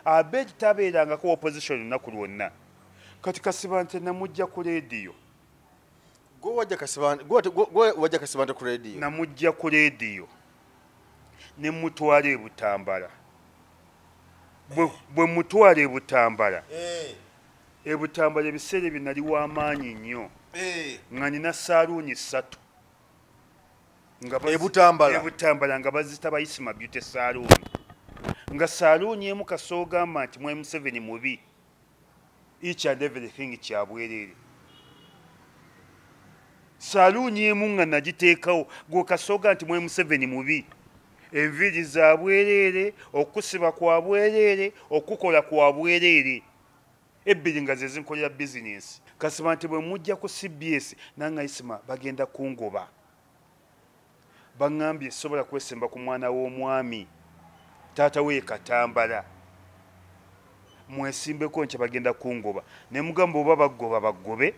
Abedi tabeerangako opposition lunaku lwonna. Kati Kasibante namujja ku leediyo. Gwe wajja Kasibante ku leediyo? Namujja ku leediyo ne mutwala e Butambala. Bwe mutwala e Butambala. E Butambala ebiseera ebyo nali w'amaanyi nnyo. Nga nina saaluuni 3. E Butambala nga bazita Bayisima Beauty saaluuni. Nga saaluuni emu kasoogamba nti mwemu 7 mubi. Each and everything kyabwerere. Saaluuni emu nga nagiteekawo gwe kasooga nti mwemu 7 mubi. Enviiri za bwerere, okusiba kwa bwerere, okukola kwa bwerere. Ebbiri nga ze zinkolera bizinensi. Kasibante bwe mujja ku CBS nanga Isima bagenda kungoba. Bangambye sobola kwesemba ku mwana w'omwami. Taata we Katambala. Mwesimbeko nche bagenda kungoba. Ne mugambo oba bagoba bagobe.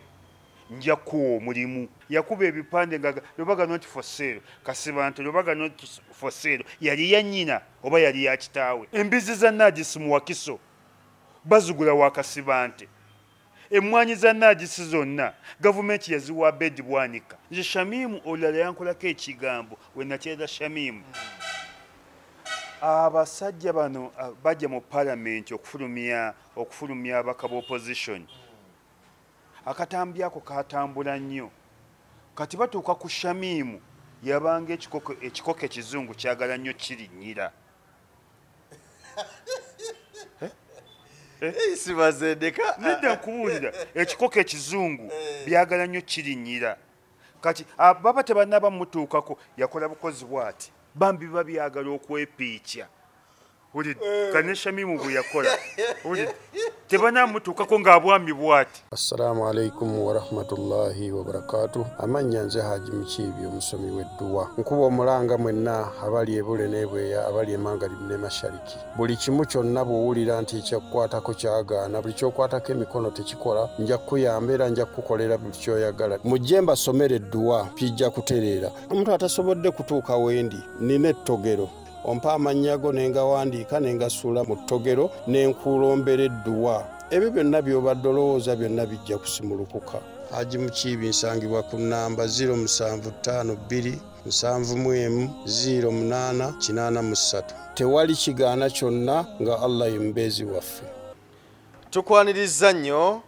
Nja kuwa omulimu. Yakuba ebipande nga Lubaga not for sale. Kasibante Lubaga not for sale. Yali ya nnyina oba yali ya kitaawe. Embizi za Najisi mu Wakiso bazugula wa Kasibante. Emmwanyi za Najisi zonna gavumenti yaziwa Abedi Bwanika. Nze Shamimu olala yankolako ekigambo we nakyera Shamimu. Abasajja bano bajja mu parliament okufulumya abaka opposition. Akatambi ako katambula nnyo. Kati batuuka ku Shamimu yabanga ekikoko ekizungu kyagala nnyo kirinnyira. Sibazendeka. Nedda nkubuulira ekikoko ekizungu byagala nnyo kirinnyira. Kati baba tebannaba mutuukako yakola bukozi bw'ati. Bambi babyagala okwepiikya. Kane Shamimu bwe yakola. Tebanamutuukako ng'abwami bw'ati. Assalamu alaikum wa rahmatullahi wa barakatuh. Amanya nze Haji Mukiibi omusomi w'edduwa. Nkuba omulanga mwenna abali e Bule n'Ebweya abali e Mangalibi ne Mashariki. Buli kimu kyonna bw'owulira nti ekyakukwatako kyagaana buli ky'okwatako emikono tekikola nja kukuyamba era nja kukukolera buli ky'oyagala. Mujje mbasomere edduwa kijja kutereera. Omuntu atasobodde kutuuka wendi nina ettogero. Ompa amanyago nengawandiika nengasuula mu ttogero nenkulombera edduwa. Ebyo byonna by'obadde olowooza byonna bijja kusimulukuka. Haji Mukiibi nsangibwa ku nnamba 0752 71 0883. Tewali kigaana kyonna nga Allah ye mubeezi waffe. Tukwaniriza nnyo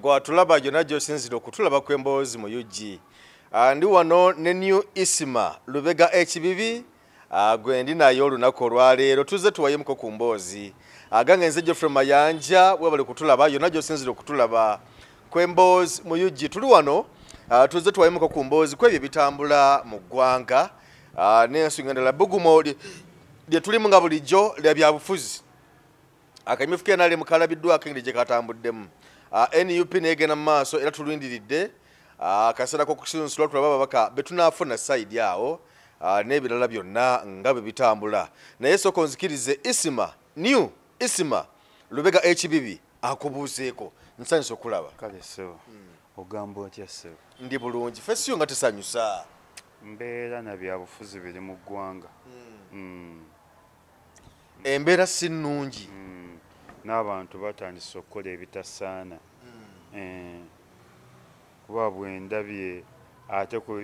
gwe atulaba gyonna gy'osinzira okutulaba kw'emboozi mu UG. Ndi wano ne New Isima Lubega ekibibi. Gwe ndi naye olunaku olwaleero tuzze tuwayemuko ku mboozi. Gange nze Geoffrey Mayanja webale kutulaba yonna gy'osinzira okutulaba kw'emboozi mu UG. Tuli wano tuzze tuwayemuko ku mboozi kw'ebyo bitambula mu ggwanga n'ensonga endala bbugumo lye tulimu nga bulijjo lya byabufuzi. Akanyufu kenali mukalabiddwako engeri gye katambuddemu. NUP neegenda mu maaso era tulindiridde akaseera k'okusunsulwa tulaba ababaka be tunaafuna sayidi awo. N'ebirala byonna nga bwe bitambula. Naye sooka onzikirize Isima New Isima Lubega ekibibi akubuuzeeko nsanyusa okulaba. Kale so ogamba otya so? Ndi bulungi. Fesiyo nga tesanyusa. Mbeera na byabufuzi biri mu ggwanga. Embeera si nnungi. N'abantu batandise okukola ebitasaana. Kuba bwe ndabye ate ku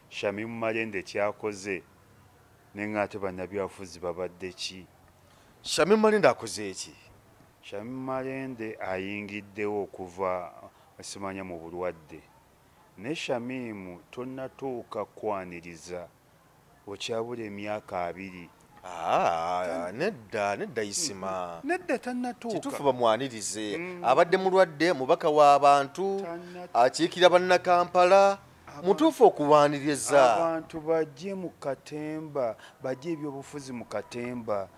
Shamimu Malende kyakoze nenga ate bannabyabufuzi babadde ki? Shamimu Malende akoze eki? Shamimu Malende ayingiddewo okuva asimanya mu bulwadde. Ne Shamimu tonnatuuka kwaniriza okyabula emyaka 2. Nedda Isima. Nedda tannatuuka. Kituufu bamwanirize. Abadde mulwadde mubaka w'abantu akiikira bannakampala. Mutuufu okuwaniriza. Abantu bajje mu katemba, bajje ebyobufuzi mu katemba.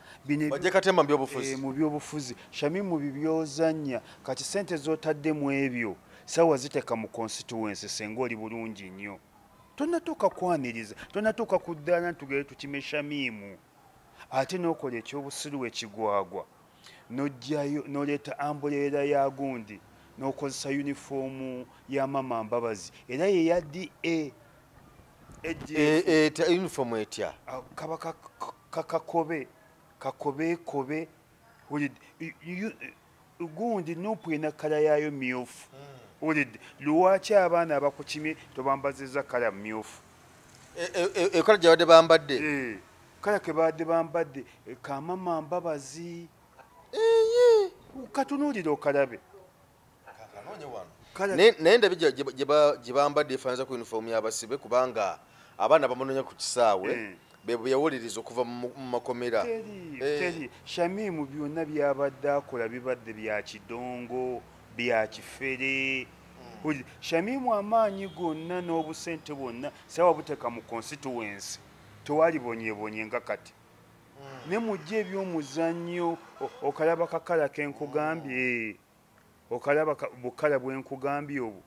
Bajje katemba mbyobufuzi. Mu byobufuzi. Shamimu bibyozanya kati sente z'otadde mu ebyo sawa ziteka mu constituency senga oli bulungi nnyo. Tonnatuuka kwaniriza, tonnatuuka ku ddaala ntugere tukime Shamimu. Ate n'okola ekyobusiru ekigwagwa n'ojjayo n'oleeta ambuleera ya gundi n'okozesa yunifoomu ya Mama Mbabazi era ye ya DA yunifoomu etya kaba kakobe gundi nupu ena kala yayo myufu ulidde lwaki abaana abakukimye tobambazizza kala myufu ekola gyabadde bambadde kala ke badde bambadde kamama Mbabazi katunuulira okalabe naye ndabe gye bambadde efaananiza ku yunifoomu y'abasibe kubanga abaana bamunonya ku kisaawe bwe yawuliriza okuva mu makomera teri Shamimu byonna byabadde akola bibadde bya kidongo bya kifere Shamimu amaanyi gonna n'obusente bwonna sawa buteeka mu constituency tewali bonyebonye nga kati ne mujja eby'omuzannyo okalaba kakala kenkugambye okalaba bukala bwenkugambye obwo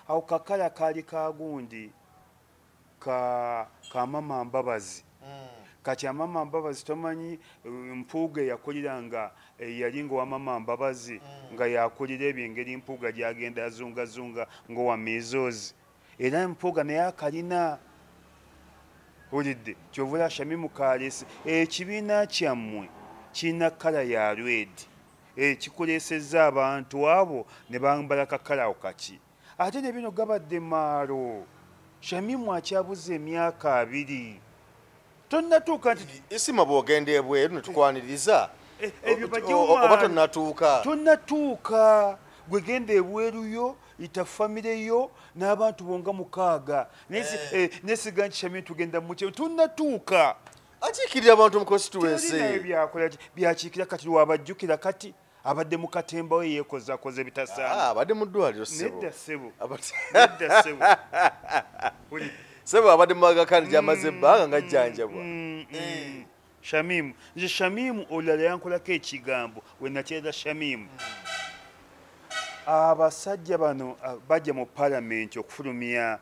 awo kakala kaali kagundi ka mama Mbabazi kati amama Mbabazi tomanyi mpuuga yakulira yali nga wa mama Mbabazi nga yakulira ebyo engeri mpuuga gyagenda azungazunga ng'owa mizozi era mpuuga naye akalina ulidde kyovula Shamimu kalesi ekibiina kyammwe kirina kala ya lwedi kikulesezza abantu abo ne bambala kakala ako kaki ate ne bino gabadde maalo Shamimu akyabuze emyaka 2 tonnatuuka nti isima bw'ogenda ebweru ne tukwaniriza ebyo oba tonnatuuka gwe genda ebweruyo ita famire yo n'abantu bonga 6 nesiga nti Shamimu tugenda mukye tonnatuuka akiikirira abantu mu constituency byakiikira kati lwabajjukira kati abadde mu katemba we yeekozakoze bitasaana abadde mu ddwaliro nedda ssebo sebo abadde mu magakani gy'amaze ebbanga ng'ajjanjabwa Shamimu nze Shamimu olulala yankolako ekigambo we nakyerera Shamimu abasajja bano bajja mu palamenti okufulumya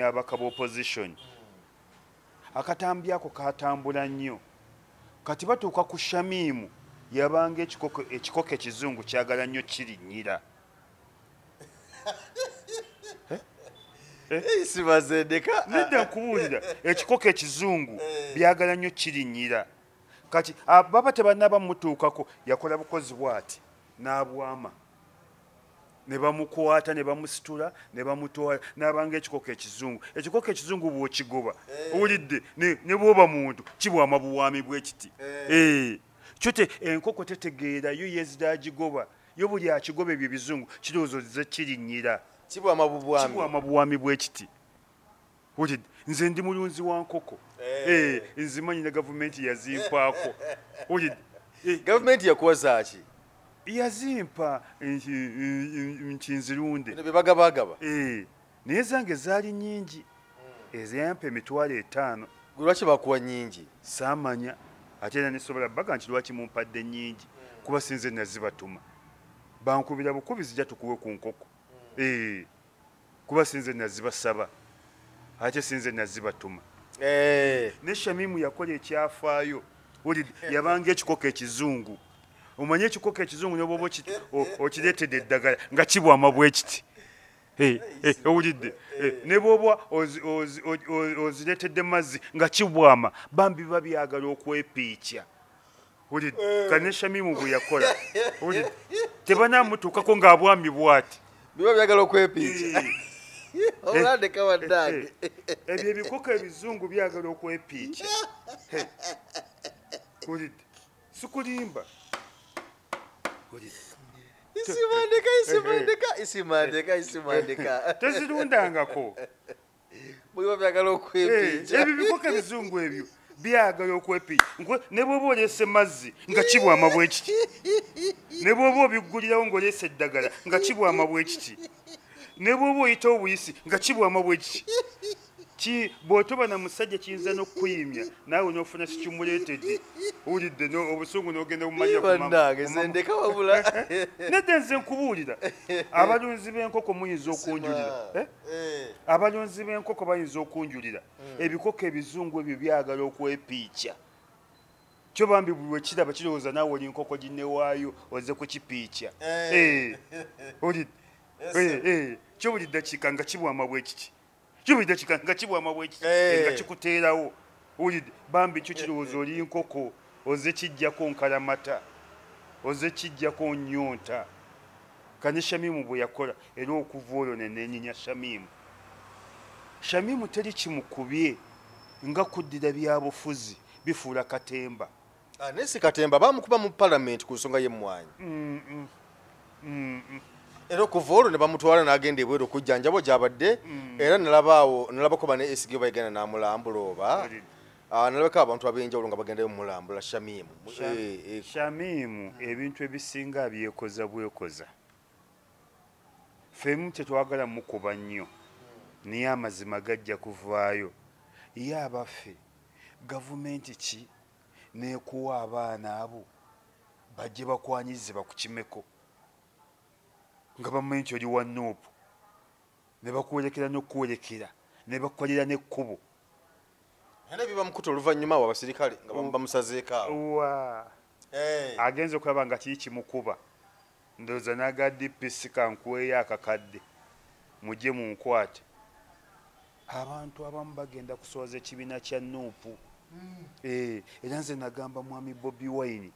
abaka b'opposition akatambi ako katambula nnyo kati batuuka ku Shamimu yabanga ekikoko ekizungu kyagala nnyo kirinnyira sibazendeka nedda nkubuulira ekikoko ekizungu byagala nnyo kirinnyira kati baba tebannaba mutuukako yakola bukozi bw'ati n'abwama ne bamukwata ne bamusitula ne bamutwala n'abanga ekikoko ekizungu bw'okigoba owulidde ne bw'oba muntu kibwama buwami bw'ekiti kyote enkoko tetegeera yo yeziragigoba yo buli akigoba ebyo bizungu kirowooza kirinnyira kibwama buwami bw'ekiti owulidde nze ndi mulunzi wa nkoko nzimanyi ne gavumenti yazimpaako owulidde gavumenti yakuwaza ki yazimpa nti nzirunde bye bagabagaba naye zange zaali nnyingi ezayampa $5,000 gwe lwaki bakuwa nnyingi saamanya ate era nesobola baga nti lwaki mumpadde nnyingi kuba sinze nazibatuma bankubira bukubi zijja tukuwe ku nkoko kuba sinze nazibasaba ate sinze nazibatuma ne Shamimu yakola ekyafaayo yabanga ekikoko ekizungu omanye ekikoko ekizungu ne bwoba okireetedde eddagala nga kibwama bw'ekiti owulidde ne bwoba ozireetedde mazzi nga kibwama bambi biba byagala okwepiikya owulidde kane Shamimu bwe yakola owulidde tebanamutuukako ng'abwami bw'ati biba byagala okwepiikya olandeka waddange ebyo ebikoko ebizungu byagala okwepiikya owulidde sikulimba isimandeka tezirundangako bwiba byagala okwepiikya ebyo bikoko ebizungu ebyo byagala okwepiikya ne bwoba oleese mazzi nga kibwama bw'ekiti ne bwoba obiggulirawo ng'oleese eddagala nga kibwama bw'ekiti ne bwoba oyitawo obuyisi nga kibwama bw'ekiti bw'otoba na musajja kiyinza n'okukuyimya naawe n'ofuna sikimuleetedde owulidde obusungu n'ogenda bumanyandeka wabula nedda nze nkubuulira abalunzi b'enkoko muyinza okunjulira abalunzi b'enkoko bayinza okunjulira ebikoko ebizungu ebyo byagala okwepiikya kyo bambi buli wekiraba kirowooza naawe oli nkoko ginnewaayo oze kukipiikya owulidde kyo buli ddakiika nga kibwama bw'ekiti kibulidde kika nga kibwama bw'ekiti nga kikuteerawo owulidde bambi kyo kirowooza oli nkoko oze kijjako nkalamata oze kijjako nyonta kane Shamimu bwe yakola era okuva olwo nenenyinya Shamimu teri kimukubye nga kuddira byabufuzi bifuula Katemba nesi Katemba bamukuba mu parliament ku nsonga y'emmwanyi era okuva olwo ne bamutwala n'agenda ebweru okujjanjabo gy'abadde era nalabako bane esige bayigana n'amulambula oba nalabako abantu ab'enjawulo nga bagendayo mulambula Shamimu ebintu ebisinga abyekoza bwekoza femu tetwagala mukuba nnyo niye amazima gajja kuvaayo ye abaffe gavumenti ki neekuwa abaana abo bajje bakwanyizibwa ku kimeko nga bamanyi nti oli wa Nuupu ne bakwolekera n'okwolekera ne bakolera n'ekkubo era biba mukuta oluvannyuma awo abasirikale nga bamusazeeko awo agenza okulaba nga kiri kimukuba ndowooza n'aga DPC kankuweeyo akakadde mujje munkwate abantu abamu bagenda kusooza ekibiina kya Nuupu era nze nagamba mwami Bobi Wine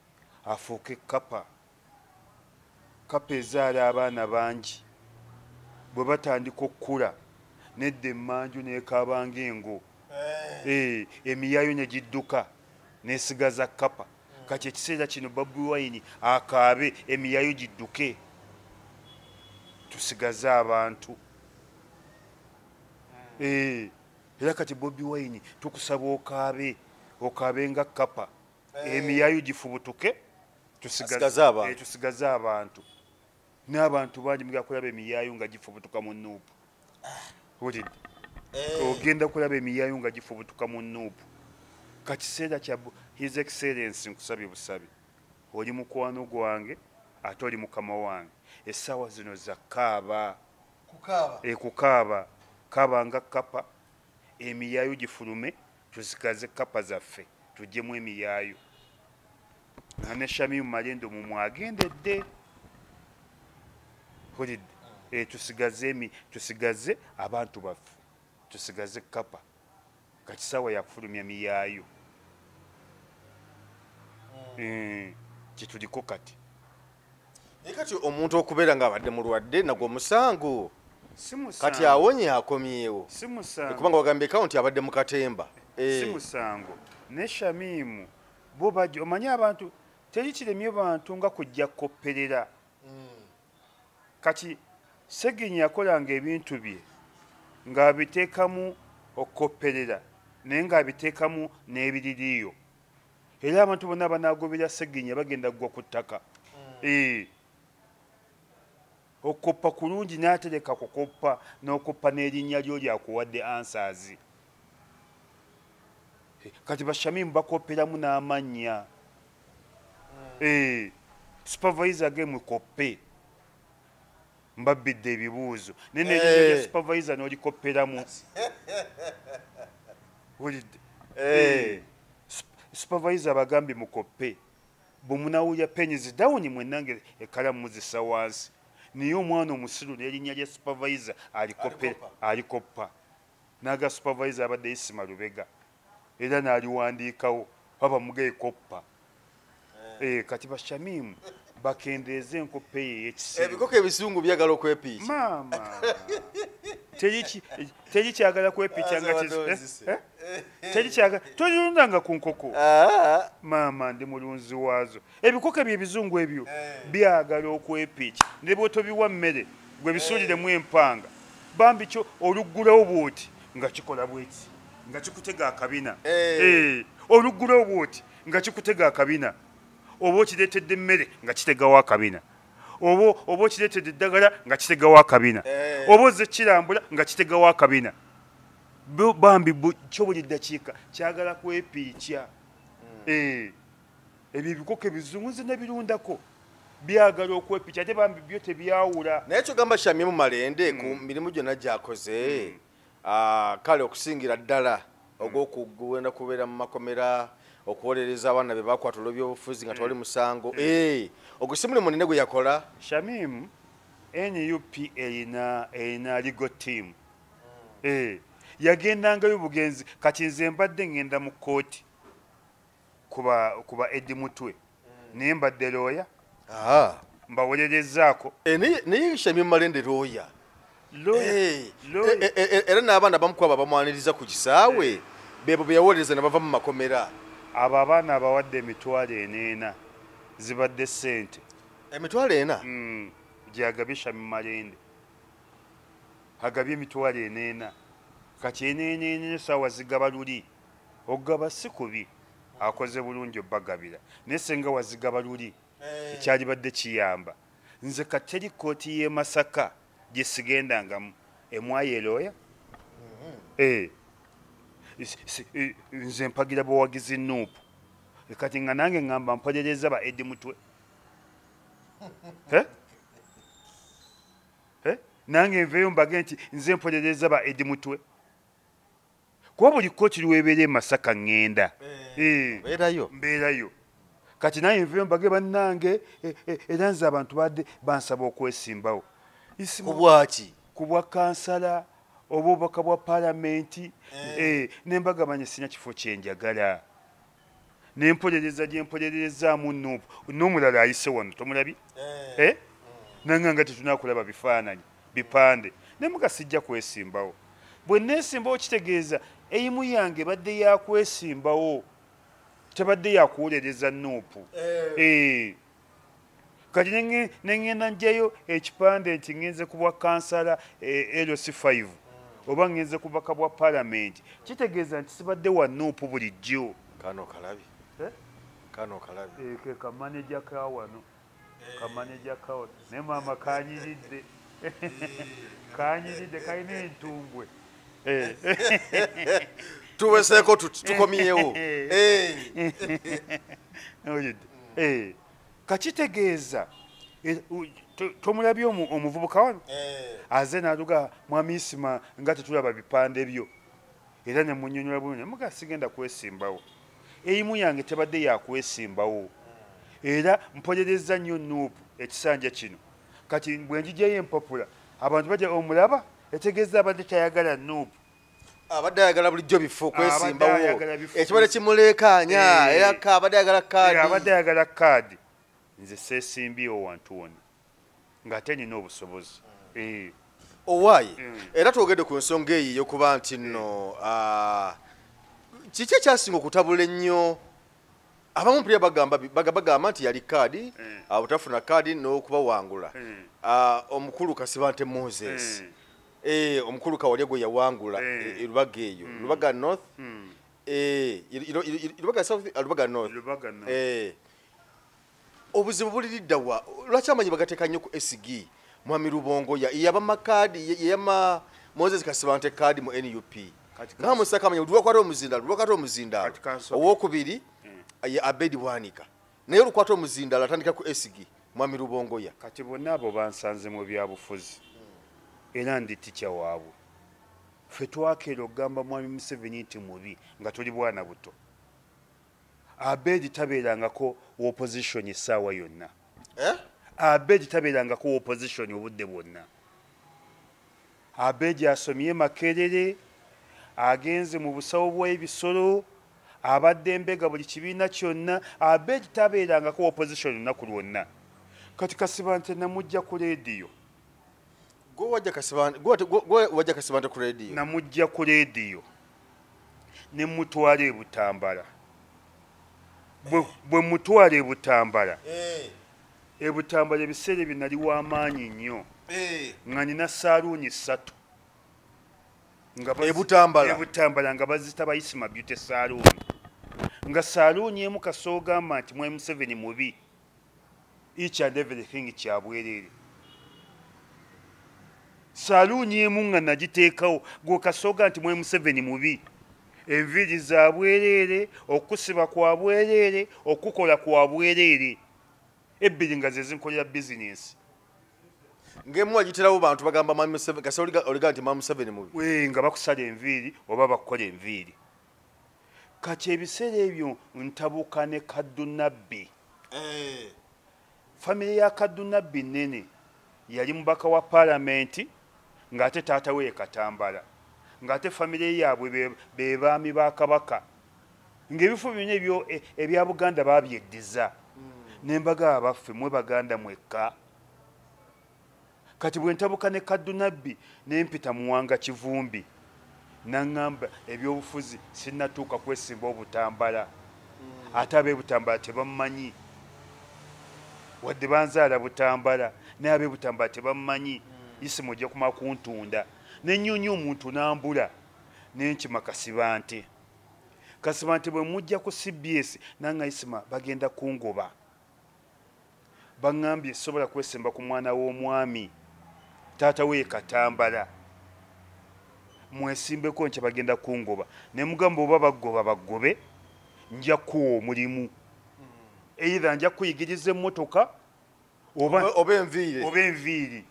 afuuke kapa ezaala abaana bangi bwe batandika okukula nedda emmanju neekaabanga engo emiyaayo ne gidduka neesigaza kapa kati ekiseera kino Bobi Wine akaabe emiyaayo gidduke tusigaze abantu era kati Bobi Wine tukusaba okaabe nga kapa emiyaayo gifubutuke tusigaze abantu n'abantu bangi muga kulaba emiyaayo nga gifubutuka mu Nuupu ogenda kulaba emiyaayo nga gifubutuka mu Nuupu kakiseera kya His Excellency nkusabye busabe oli mukwano gwange ate oli mukama wange essaawa zino za kukaaba nga kapa emiyaayo gifulume tusigaze kapa zaffe tuggyemu emiyaayo ne Shamimu Malendo mumwagendedde tusigaze abantu baffe tusigaze kapa kakisaawa yakufulumya miyaayo kituliko kati kati omuntu okubeera ng'abadde mulwadde nagwo musango kati awonye akomyewo kubanga bagambye kawunti abadde mu Katemba si musango ne Shamimu bo bajja omanyi abantu teri kiremye bantu nga kujja kopperera kati Seginyi yakolanga ebintu bye ng'abiteekamu okopperera naye ng'abiteekamu n'ebiririiyo era abantu bonna banaagobera Seginyi bagenda gwa ku ttaka okoppa kulungi n'atereka kukoppa n'okoppa n'erinnya lyo lyakuwadde answers kati Shamimu bakopperamu n'amannya supervisor ge mukoppe mbabbidde ebibuuzo nene supervisor n'olikopperamu supervisor bagambye mukoppe bwemunawulya pennies down mwenange ekalamu muzisa wansi niye omwana omusiru n'erinnya lya supervisor alikoppa naga supervisor abadde Isima Lubega era n'aliwandiikawo baba mugeekoppa kati Shamimu bakendeeze enkoppa ey'ekisiru ebikoko ebisungu byagala okwepiikya maama teri kyagala kwepiikya nga teri kyagala tolirundanga ku nkoko maama ndi mulunzi waazo ebikoko ebyo ebizungu ebyo byagala okwepiikya ne bwotobiwa mmere gwe bisuuliremu empanga bambi kyo oluggulawo bwoti nga kikola bweki nga kikutega akabina oluggulawo bwoti nga kikutega akabina oba okireetedde emmere nga kitegawo akabina oba okireetedde eddagala nga kitegawo akabina oba ozze kirambula nga kitegawo akabina bambi kyo buli ddakiika kyagala kwepiikya ebyo ebikoko ebizungu nze nebirundako byagala okwepiikya ate bambi byo tebyawula naye kyogamba Shamimu Malende ku mirimu gyonna gyakoze kale okusingira ddala ogw'okugenda kubeera mu makomera okuwolereza abaana be bakwatula ebyobufuzi nga tewali musango ogusimuli munene gwe yakola Shamimu NUP erina legal team yagendangayo bugenzi kati nze mbadde ngenda mu kooti kuba Eddie Mutwe naye mbadde looya mbawolerezaako naye Shamim Malende looya era n'abaana bamukwaba bamwaniriza ku kisaawe bebo beyawolereza ne bava mu makomera abo abaana abawadde emitwalo 4 zibadde ssente emitwalo 4 gyagabye Shamim Malende agabye emitwalo 4 kati eneenene saawa zigaba luli ogaba si kubi akoze bulungi obbagabira naye senga wazigaba luli ekyali badde kiyamba nze kateri kooti y'e Masaka gye sigendangamu emwayo looya nze mpagira bawagizi Nuupu kati nga nange ngamba mpolereza ba Eddie Mutwe nange nveeyo mbage nti nze mpolereza ba Eddie Mutwe kuba buli kooti lwebeera e Masaka ŋŋenda mbeerayo kati naye nveeyo mbage bannange era nze abantu badde bansaba okwesimbawo kubwaki ku bwa kansala oba obubaka bwa paalamenti nembagabanye sina kifo kyenjagala nempolereza gyempolerezaamu Nuupu n'omulala ayise wano tomulabye nanganga tetunakulaba bifaananyi bipande nemuga sijja kwesimbawo bwe neesimbawo kitegeeza eyimu yange badde yakwesimbawo tebadde yakuwolereza Nuupu kati neŋŋenda njayo ekipande nti ŋŋenze ku bwa kansala LC5 oba ŋŋenze ku bubaka bwa paalamenti kitegeeza nti sibadde wa Nuupu bulijjo kano kalabi ke kamaneja kawano kamaneja kawano naye maama kanyiridde kalina entumbwe tuweseeko tukomyewo kakitegeeza tomulabye omuvubuka wano aze naluga mwami Isima nga tetulaba bipande byo era nemunyonyola bulungi muga sigenda kwesimbawo eyimu yange tebadde yakwesimbawo era mpolereza nnyo Nuupu ekisanja kino kati bwe njijayo empapula abantu bajja omulaba etegeeza abadde tayagala Nuupu abadde ayagala bulijjo bifo kwesimbawo ekibadde kimuleekaanya era abadde ayagala kaadi nze seesimbyewo wantu wonna ng'ate nina obusobozi owaayi era twogedde ku nsonga eyo yokuba nti nno kiki ekyasinga okutabula ennyo abamu mpulira bagamba nti yali kaadi butafuna kaadi n'okubawangula omukulu Kasibante Moses omukulu Kawalya gwe yawangula erubaga eyo Lubaga North Lubaga South Lubaga North obuzibu buliriddawa lwaki amanyi bagateeka nnyo ku SG mwami Rubongo yaba makadi yama Moses Kasibante kaadi mu NUP nga musaka amanyi lwakwata omuzinda owokubiri ye Abedi Bwanika naye lukwata omuzinda atandika ku SG mwami Rubongo kati bonna abo bansanze mu byabufuzi era ndi ticca waabwe ffe twakeera okugamba mwami Museveni nti mubi nga tuli bwana buto Abedi tabeerangako opposition essaawa yonna Abedi tabeerangako opposition obudde bwonna Abedi asomye Makerere agenze mu busawo bw'ebisolo abadde embega buli kibiina kyonna Abedi tabeerangako opposition olunaku lwonna kati Kasibante namujja ku leediyo wajja Kasibante ku leediyo namujja ku leediyo ne mutwala e Butambala bwe mutwala e Butambala ebiseera ebyo nali w'amaanyi nnyo nga nina saaluuni 3 Butambala nga bazita Bayisima Beauty saaluuni nga saaluuni emu kasoogamba nti mwami Museveni mubi each and everything kyabwerere saaluuni emu nga nagiteekawo gwekasooga nti mwami Museveni mubi enviiri za bwerere okusiba kwa bwerere okukola kwa bwerere ebbiri nga ze zinkolera bizinesi ngemu wagiterawo bantu bagamba mwami Museveni kasa oliga nti mwami Museveni mubi nga bakusala enviiri oba bakukola enviiri kati ebiseera ebyo ntabuka ne Kadunabbi famire ya Kadunabbi nene yali mubaka wa paalamenti ng'ate taata we Katambala ng'ate famire yaabwe be baami ba Kabaka ng'ebifo byonna ebya Buganda babyeddiza nembaga abaffe mwe Baganda mwekka kati bwe ntabuka ne Kadunabbi nempita Muwanga Kivumbi naŋŋamba ebyobufuzi sinnatuuka kwesimba obutambala ate ab'ebutambala tebammanyi wadde banzaala Butambala naye ab'ebutambala tebammanyi isimu ojja kumala kuntunda nennyonyi omuntu nambula nenkima Kasibante bwe mujja ku CBS nanga Isima bagenda kungoba baŋŋambye sobola kwesimba ku mwana w'omwami taata we Katambala mwesimbeko nkye bagenda kungoba ne mugamba oba baggoba baggobe nja kuwa omulimu either nja kuyigiriza emmotoka oba enviiri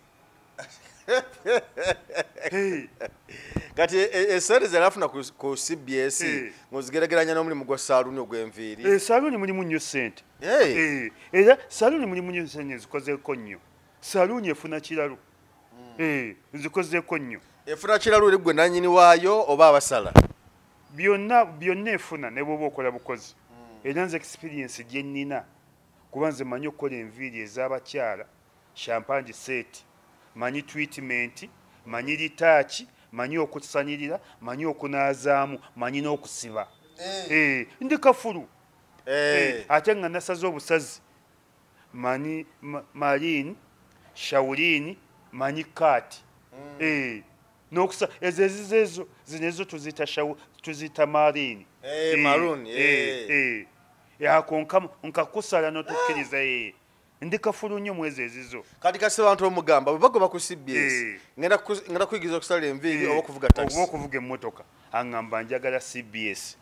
kati esente zelafuna ku CBS ngozigeregeranya n'omulimu gwa Saaluuni ogw'enviiri. Saaluuni mulimu nnyo ssente era Saaluuni mulimu nnyo ssente nzikozeeko nnyo. Saaluuni efuna kiralu nzikozeeko nnyo. Efuna kiralu eri gwe nannyini waayo oba abasala? Byonna efuna ne bw'oba okola bukozi. Era nze experience gye nnina kuba nze manyi okukola enviiri ez'abakyala champagne set manyi treatment manyi litaaki manyi okusanirira manyi okunaazaamu manyi n'okusiba ndi kafulu ate nga nasaze obusazi manyi marine shaulini manyi kaati n'okusa ezo zinezo tuzita marine yakonka nkakusala n'otukkiriza ndi kafulu nnyo mwezi ezizo. Kati Kasibante omugamba bwe bagoba ku CBS ngenda kuyigiriza okusala enviiri oba okuvuga taxi oba okuvuga emmotoka aŋŋamba njagala CBS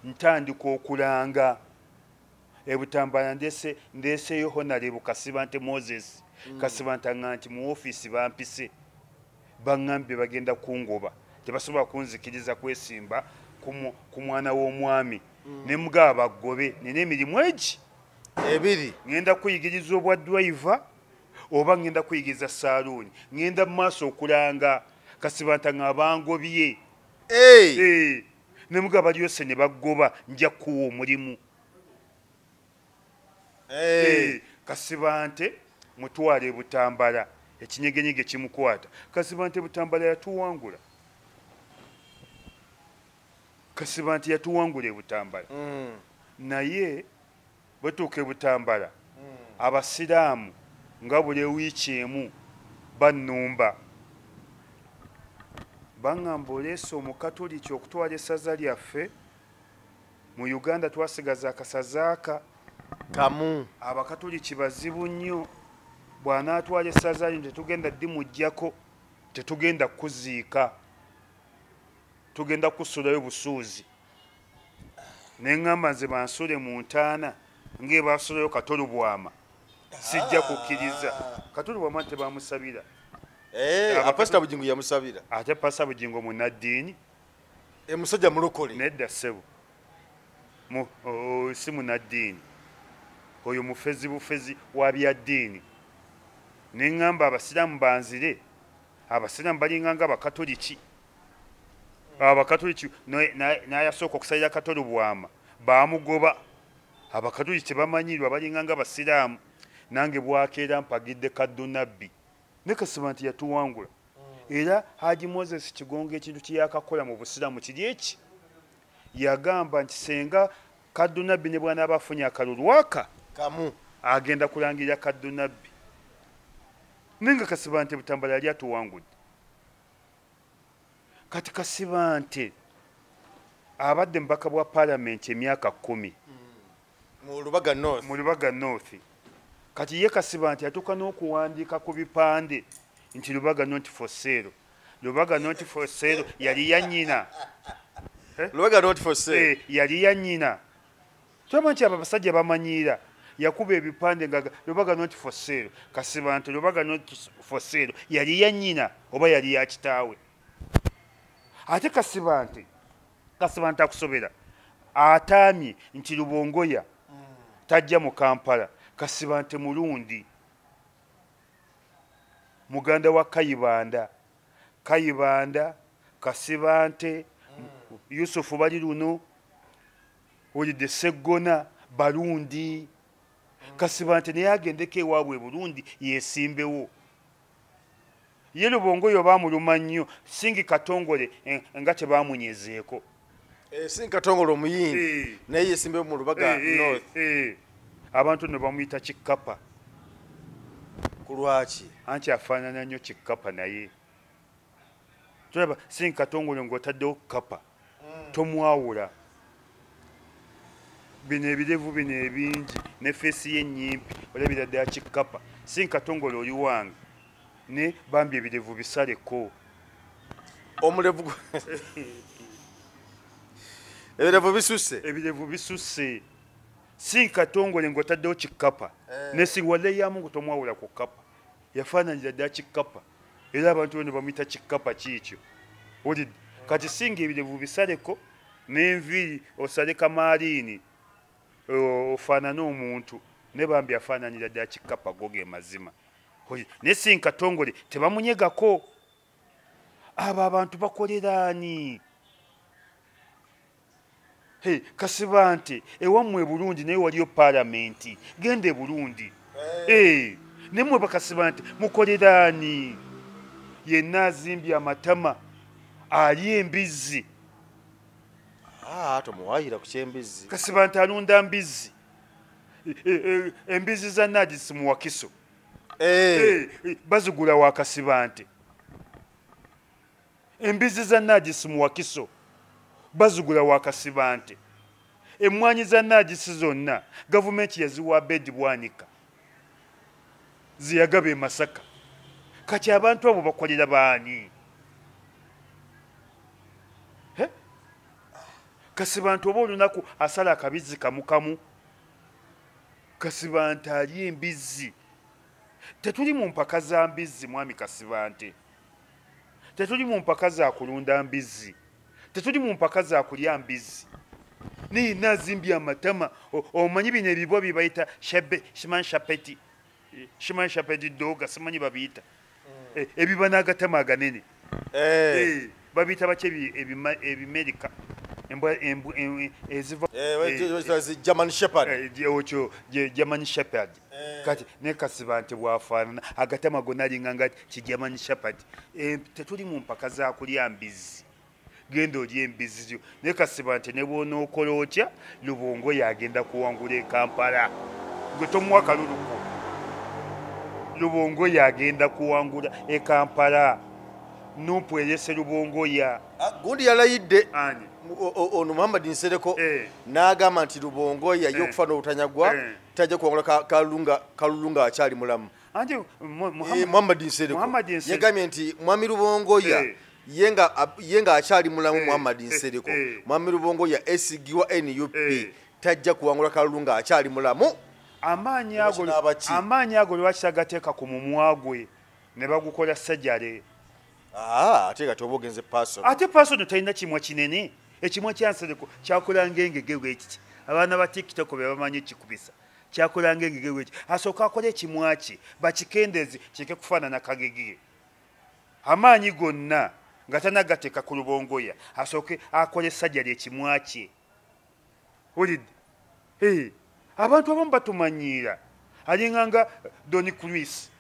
ntandika okulanga ebutambala ndeeseyo Honorable Kasibante Moses Kasibante aŋŋamba nti mu ofiisi bampise baŋŋambye bagenda kungoba tebasobola kunzikiriza kwesimba ku mwana w'omwami ne mugaba baggobe nina emirimu egi ebiri ngenda kuyigiriza obwa driver oba ngenda kuyigiriza Saaluuni ngenda mu maaso okulanga Kasibante ng'abangobye ne mugaba lyose ne baggoba nja kuwa omulimu Kasibante mutwala e Butambala ekinyegenyege kimukwata Kasibante Butambala yatuwangula Kasibante yatuwangula e Butambala naye bwetuuka e Butambala abasiraamu nga buli wiiki emu bannumba baŋŋamba oleese omukatoliki okutwala essaza lyaffe mu Uganda twasigaza akasazaaka kamu abakatoliki bazibu nnyo bw'anaatwala essaza lino tetugenda ddimuggyako tetugenda kuziika tugenda kusulayo busuuzi neŋŋamba nze bansule mu ntaana ng'ebasulayo Katolu Bwama sijja kukkiriza Katolu Bwama tebamusabira Pastor Bugingo yamusabira ate Pastor Bugingo munaddiini musajja mulokole nedda ssebo si munaddiini oyo mufezi bufezi wa byaddiini neŋŋamba abasiraamu banzire abasiraamu balinganga abakatoliki abakatoliki n'ayasooka okusalira Katolu Bwama baamugoba abakatoliki tebamanyirwa balinganga abasiraamu nange bwakeera mpagidde Kadunabbi ne Kasibante yatuwangula era Haji Moses Kigongo ekintu kye yakakola mu busiraamu kiri eki yagamba nti senga Kadunabbi ne bw'anaaba afunye akalulwaka kamu agenda kulangirira Kadunabbi nenga Kasibante Butambala yali atuwangudde kati Kasibante abadde mbaka bwa Parliament emyaka 10 mu Lubaga North kati ye Kasibante yatuuka n'okuwandiika ku bipande nti Lubaga not for sale Lubaga not for sale yali ya nnyina Lubaga not for sale yali ya nnyina tulaba nti abo abasajja bamanyiira yakuba ebipande nga Lubaga not for sale Kasibante Lubaga not for sale yali ya nnyina oba yali ya kitaawe ate Kasibante akusobera ataamye nti Lubongoya tajja mu Kampala Kasibante mulundi muganda wa Kayibanda Kasibante Yusufu bali luno olidde Seggona balundi Kasibante naye agendeko ewaabwe Burundi yeesimbewo ye Lubongoya baamuluma nnyo Singi Katongole nga tebaamunyezeeko Singi Katongole omuyimbi naye yeesimbewo mu Lubaga North abantu ne bamuyita Kikapa ku lwaki anti afaanana nnyo Kikapa naye tulaba Singi Katongole ng'otaddewo Kapa tomwawula bino ebirevu bino ebingi ne feesi y'ennyimpi olabira ddala Kikapa Singi Katongole oli wange ne bambi ebirevu bisaleko omulevu ebirevu bisusse Singi Katongole ng'otaddewo Kikapa ne Sinwale yamu ngo tomwawula ku Kapa yafaananira ddala Kikapa era abantu bano bamuyita Kikapa kiikyo olidde kati Singi ebirevu bisaleko n'enviiri osale kamaliini ofaanana omuntu ne bambi afaananira ddala Kikapa go ge mazima ne Singi Katongole tebamunyegako abo abantu bakoleraani Kasibante ewammwe Burundi naye waliyo paalamenti genda e Burundi nemwe Bakasibante mukoleraani yenna azimbye amatama ali embizzi tomuwaayira ku kyembizzi Kasibante alunda mbizzi embizzi za Nadisi mu Wakiso bazigula wa Kasibante embizzi za Nadisi mu Wakiso bazigula wa Kasibante emmwanyi za Nadisi zonna gavumenti yaziwa Bedi Bwanika ziyagaba e Masaka kati abantu abo bakolera baani Kasibante oba olunaku asala akabizzi kamukamu Kasibante ali embizzi tetuli mu mpaka za mbizzi mwami Kasibante tetuli mu mpaka za kulunda mbizzi tetuli mu mpaka za kulya mbizzi ni nazimbye amatama omanyi bino ebibwa bibayita shiman shapeti doga simanyi babiyita ebiba n'agatama aganene babiyita baki ebimerika eziva German Shepherd German Shepherd kati ne Kasibante bwafaanana agatama gonna alinganga ki German Shepherd tetuli mu mpaka za kulya mbizzi genda olya embizzi zyo ne Kasibante ne bw'onookola otya Lubongoya agenda kuwangula e Kampala gwe tomuwa kaluluko Lubongoya agenda kuwangula e Kampala Nupu eyese Lubongoya gundi yalayidde ani ono Muhammad Nsereko n'agamba nti Lubongoya y'okufana obutanyagwa tajja kuwangula kalulunga akyali mulamu anti Muhammad Nsereko yagambye nti mwami Lubongoya yenga akyali mulamu Muhammad Nsereko mwami Lubongoya esigibwa NUP tajja kuwangula kalulunga akyali mulamu amaanyi ago lwaki tagateeka ku mumwa gwe ne bagukola sajjale ate kati oba ogenze paso ate paso talina kimwa kinene ekimwa kya Nsereko kyakolanga engege bwekiti abaana ba TikTok be bamanyi ekikubisa kyakolanga engege bwekiti asooka akola ekimwa kye bakikendezi kireke kufaanana kagege amaanyi gonna nga tanagateeka ku Lubongoya asooke akole sajjale ekimwa kye olidde abantu abamu batumanyiira alinganga Doni Chris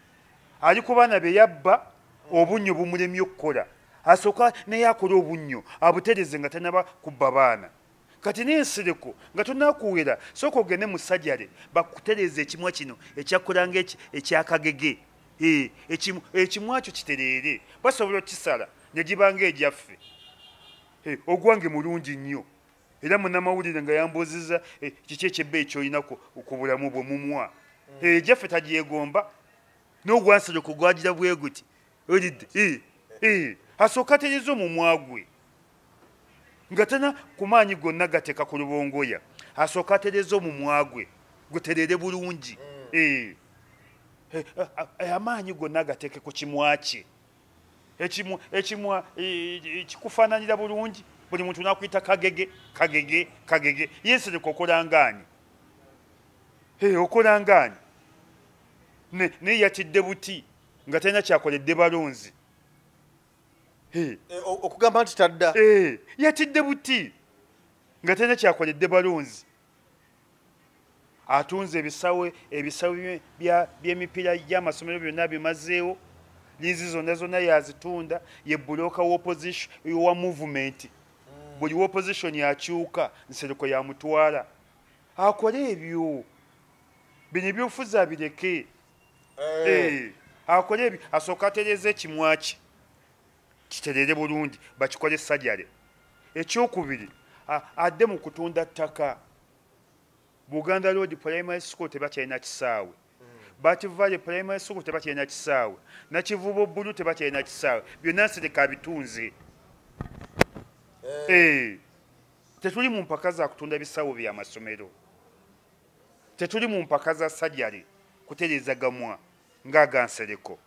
ali ku baana be yabba obunnyo bumulemye okukola asooka naye akola obunnyo abutereze nga tanaba kubba baana kati n'Ensereko nga tonakuwera sooka ogende mu sajjale bakutereza ekimwa kino ekyakolanga ekyakagege ekimwa kyo kitereere basobola okisala ne gibanga egyaffe ogwange mulungi nnyo era munnamawulire nga yambuuziza kiki ekyebba ekyolina ku bulamu bwe mumwa egyaffe tagyegomba n'ogwa Nsereko gwagira bwe guti olidde asooka atereza omumwa gwe nga tana ku maanyi gonna gateeka ku Lubongoya asooka atereza omumwa gwe guterere bulungi amaanyi gonna agateeke ku kimwa kye ekimwa kikufaananira bulungi buli muntu nakuyita kagege Nsereko okolangaani okolangaani naye yatidde buti nga talina kyakoledde balonzi okugamba nti tadda yatidde buti nga tena kyakoledde balunzi atunze ebisawe by'emipiira gy'amasomero byonna bimazeewo liizi zonna yazitunda ye bulooka w'opposition wa movement buli w'opposition akyuka nsereko yamutwala akole ebyo bino ebyobufuzi abireke akole ebyo asooka atereeza ekimwaki kiterere bulungi bakikole sajjale ekyokubiri adde mu kutunda ttaka Buganda Road Primary School tebakyalina kisaawe Bati Valley Primary School tebakyalina kisaawe Nakivubo Bulu tebakyalina kisaawe byonna nsereka bitunze tetuli mu mpaka za kutunda bisaawe by'amasomero tetuli mu mpaka za sajjale kutereeza gamwa ng'aga Nsereko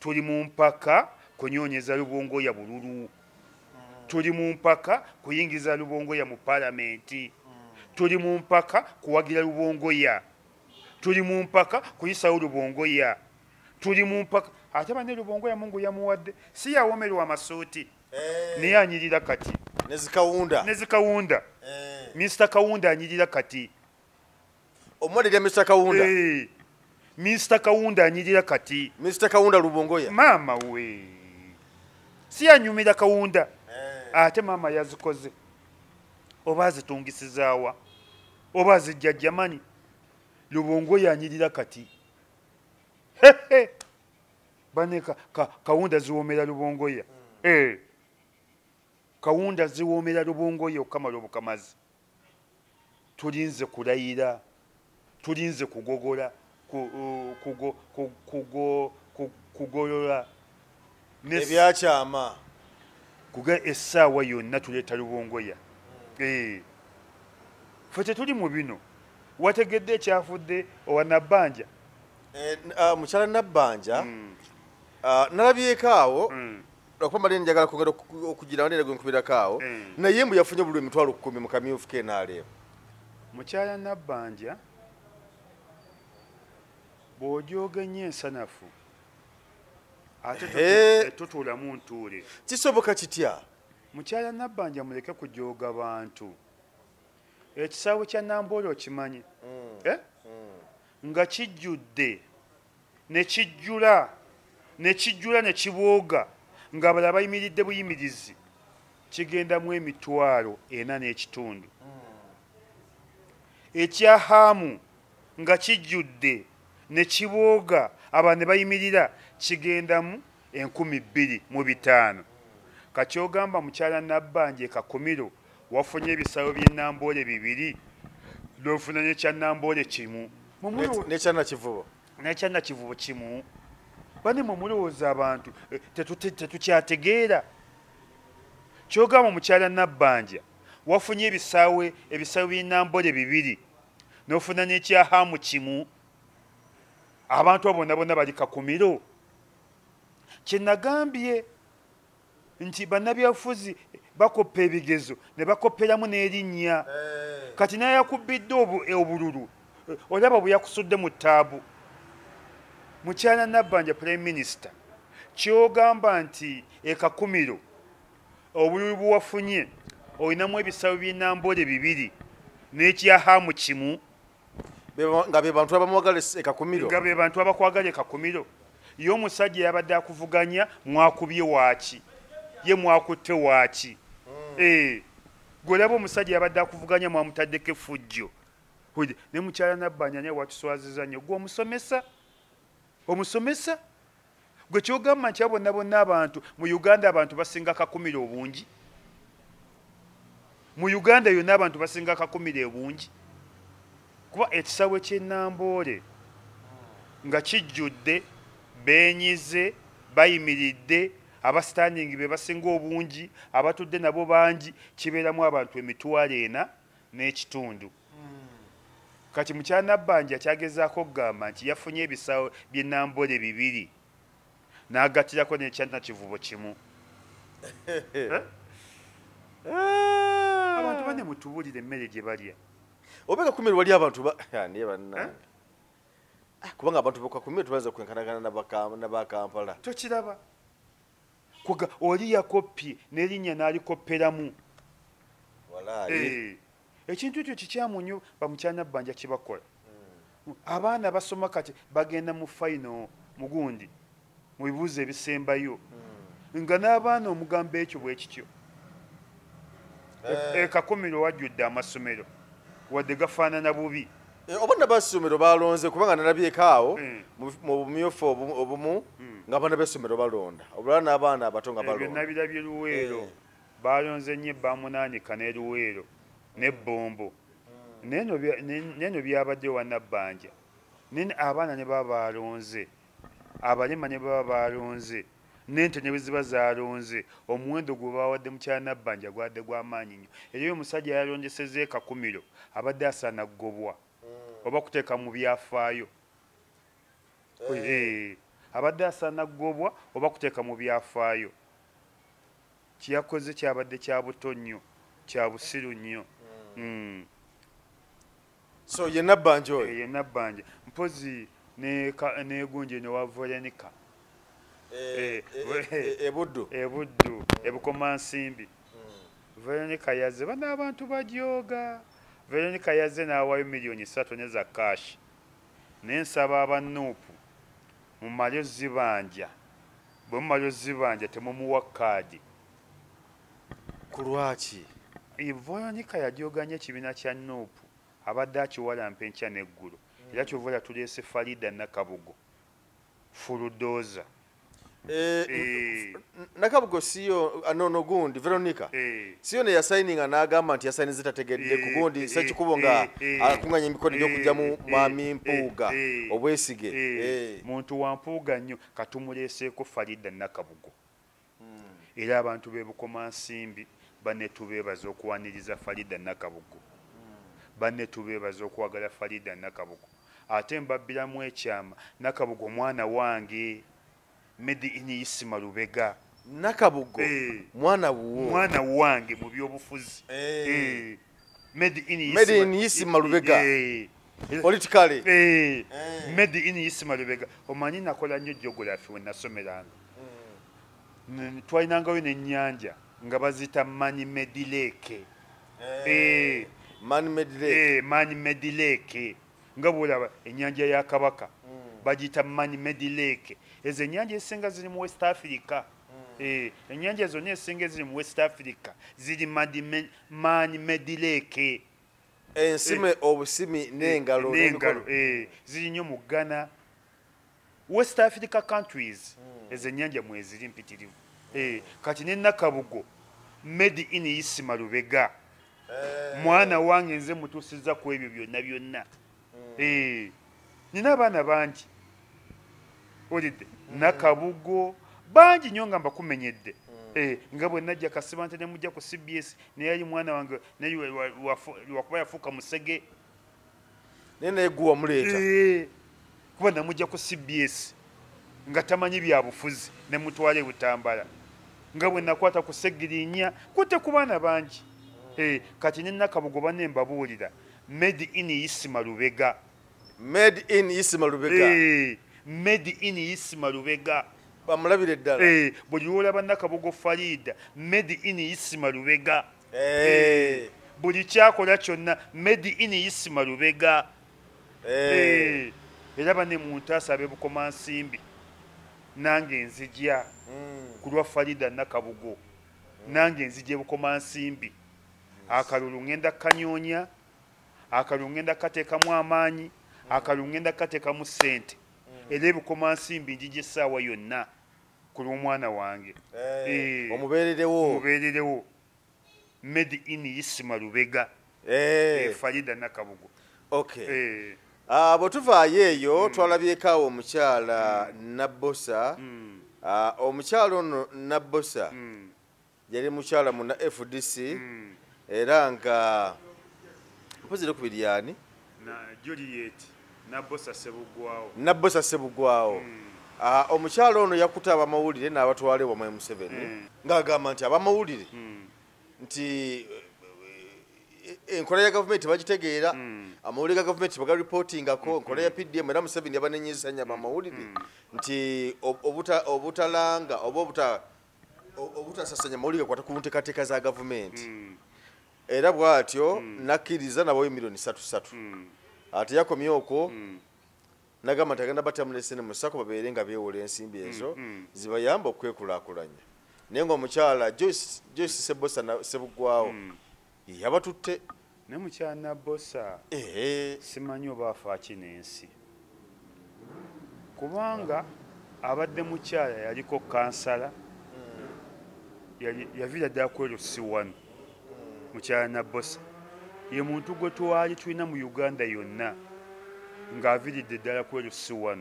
tuli mu mpaka kunyoonyeza Lubongoya bululu tuli mu mpaka kuyingiza Lubongoya mu palamenti tuli mu mpaka kuwagira Lubongoya tuli mu mpaka kuyisawo Lubongoya tuli mu mpaka ate bane Lubongoya Mungu yamuwadde si yawomerwa amasuuti naye anyirira kati nezikawunda Mr. Kawunda anyirira kati omwadde Mr. Kawunda Mr. Kawunda anyirira kati Mr. Kawunda Lubongoya mama we si yanyumira Kawunda ate mama yazikoze oba zitungisizaawa oba zijja Jamani Lubongoya anyirira kati bane Kawunda ziwomera Lubongoya Kawunda ziwomera Lubongoya okamala obukamazi tulinze kulayira tulinze kugogola kugolola ebyakyama kuga essaawa yonna tuleeta Lubongoya ffe tetuli mu bino wategedde ekyafudde owa Nabbanja mukyala Nabbanja nalabyeko awo okuba mali njagala kwongera okugira ndera gwe nkubirako awo naye mbu yafunye buli 10,000 mu kamyufu ke NRM mukyala Nabbanja bw'ojoogenye ensanafu ate tutuulamu ntuule kisoboka kitya mukyala Nabbanja muleke kujooga bantu ekisaawe kya Namboole okimanyi nga kijjudde ne kijjula ne kibooga ng'abalala bayimiridde buyimirizi kigendamu 40,000 ekyahaamu nga kijjudde ne kibooga abantu ne bayimirira kigendamu 25,000 kakyogamba mukyala Nabbanja Kakomiro wafunye ebisaawe by'e Namboole 2 n'ofuna n'ekya Namboole 1 n'ekya Nakivubo 1 bane mu mulowooza abantu tetukyategeera kyogamba mukyala Nabbanja wafunye ebisaawe by'e Namboole 2 n'ofuna n'ekya Haamu 1 abantu bonna bali Kakomiro kye nagambye nti bannabyabufuzi bakoppa ebigezo ne bakopperamu n'erinnya kati naye yakubbidde obululu olaba bwe yakusudde mu ttaabu mukyala Nabbanja Prime Minister kyogamba nti Kakomiro obululu bwe olinamu ebisaawe by'e Namboole 2 n'ekya Haamu 1 nga be bantu abamuwagala Kakomiro nga be bantu abakwagala Kakomiro ye omusajja yabadde akuvuganya mwakubye waaki ye mwakutte waaki golaba omusajja yabadde akuvuganya mwamutaddeko effujjo ne mukyala Nabbanja naye watuswaziza nnyo gwe omusomesa gwe kyogamba nti bonna abantu mu Uganda abantu basinga Kakomiro obungi mu Uganda yonna abantu basinga Kakomiro obungi kuba ekisaawe ky'e Namboole nga kijjudde beenyize bayimiridde abastanding be basinga obungi abatudde nabo bangi kibeeramu abantu 40,000 kati mukyala Nabbanja kyagezaako okugamba nti yafunye ebisaawe by'e Namboole 2 n'agattirako n'ekya Nakivubo 1 abantu bane mutubuulire emmere gye balya obeka Kakomiro wali abantu niye bannange kubanga abantu bakakomiro tubaza kwenkanagana n'abakampala tokiraba oli yakoppye n'erinnya n'alikopperamu ekintu ekyo kikyamu nnyo bamukyana bbanja kibakola abaana basoma kati bagenda mu fayino mugundi mu bibuuzo ebisembayo nga n'abaana omugambo ekyo bwe kityo kakumiro wajjudde amasomero wadde gafaanana bubi obonna basomero balonze kubanga nalabyeko awo mu bumyufu obumu nga abaana b'essomero balonda obulala n'abaana abato nga balonda byonna birabye Luweero balonze nnyo ebbamunaanika ne Luweero n'ebbombo neno byabadde wannabbanja nene abaana ne baba balonze abalema ne baba balonze n'ente ne bwe ziba zalonze omuwendo gwe bawadde mukyala nabbanja gwadde gw'amaanyi nnyo era omusajja yalondeseza ekakumiro abadde asaana ggobwa oba kuteeka mu byafaayo abadde asaana ggobwa oba kuteeka mu byafaayo kiyakoze kyabadde kya buto nnyo kya busiru nnyo so ye nabbanja oyo ye nabbanja mpozi negunje newa Veronica ebuddu ebukomansimbi Veronica yazze bana abantu bajooga Veronica yazze n'awaayo $3 million za kashi nensaba abanuupu mumalyo zibanja bwe mumalyo zibanja temumuwa kaadi ku lwaki Veronica yajooganya ekibiina kya nuupu abadde akiwalampa enkya n'eggulu era kyovula tuleese Farida Nakabugo fuludooza Nakabugo siyo anono gundi Veronica siyo ne yasayininga n'agamba nti yasayiniza tategedde ku gundi sekikubo nga akunganya emikono gy'okujja mu mwami Mpuuga obwesige muntu wa Mpuuga nnyo katumuleeseeko Farida Nakabugo era abantu b'ebukomansimbi banne tubeebaza okuwaniriza Farida Nakabugo banne tubeebaza okwagala Farida Nakabugo ate mbabbiramu ekyama Nakabugo mwana wange Made in Isima Lubega Nakabugo mwana wange mu byobufuzi Made in Isima Lubega politically Made in Isima Lubega omanyi nakola nnyo geography we nasomeranga twalinangayo n'ennyanja nga bazita Mani Medileke Mani Medileke nga bwolaba ennyanja ya Kabaka bagita Mani Medileke ezo ennyanja ezisinga ziri mu West Africa ennyanja zonna ezisinga ziri mu West Africa ziri Mani Medileke ensime obusimi n'engalo ziri nnyo mu Ghana West Africa countries ezo ennyanja mweziri mpitirivu kati ne Nakabugo Made in Isima Lubega mwana wange nze mutuusiza ku ebyo byonna nina abaana bangi olidde Nakabugo bangi nnyo nga mbakumenyedde nga bwe najja kasiba nti ne mujja ku CBS naye yali mwana wange naye lwakuba yafuuka musege naye gwe wamuleeta kuba namujja ku CBS nga tamanyi bya bufuzi ne mutwala ebutambala nga bwe nakwata ku Segirinya kutte ku baana bangi kati ne Nakabugo banne mbabuulira Made in Isima Lubega Made in Isima Lubega Made in Isima Lubega bamulabire ddala buli lwolaba Nakabugo Farida Made in Isima Lubega buli kyakola kyonna Made in Isima Lubega era bane muntu asaba ebukomansimbi nange nzijja ku lwa Farida Nakabugo nange nzijja ebukomansimbi akalulu ngenda kanyoonya akalulu ngenda kateekamu amaanyi akalulu ngenda kateekamu ssente era ebukomansimbi njijja essaawa yonna ku lw'omwana wange omubeererewo Made in Isima Lubega Farida Nakabugo bwe tuvaayo eyo twalabyeko awo omukyala Nabbosa omukyala ono Nabbosa yali mukyala muna FDC era nga mpozire ku biryani Juliet Nabbosa Sebugwawo omukyala ono yakuta abamawulire n'abatwala ewa Museveni ng'agamba nti abamawulire nti enkola ya gavumenti bagitegeera amawulire ga gavumenti bagaripootingako enkola ya PDM era Museveni yabanenyezesa nnyo abamawulire nti obutalanga oba obutasasanya amawulire kwata ku nteekateeka za gavumenti era bwatyo nakkiriza nabo milioni 3 ate yakomye okwo nagamba tagenda batamulese ne musako babeere nga beewola ensimbi ezo zibayamba okwekulaakulanya naye ng'omukyala Joyce Sebosa Sebugwawo yabatutte ne mukyala Bosa simanyi oba afa kinensi kubanga abadde mukyala yaliko kansala yavira ddala kwero C1 mukyala Bosa ye muntu gwe twali tulina mu Uganda yonna ng'aviridde ddala kwero C1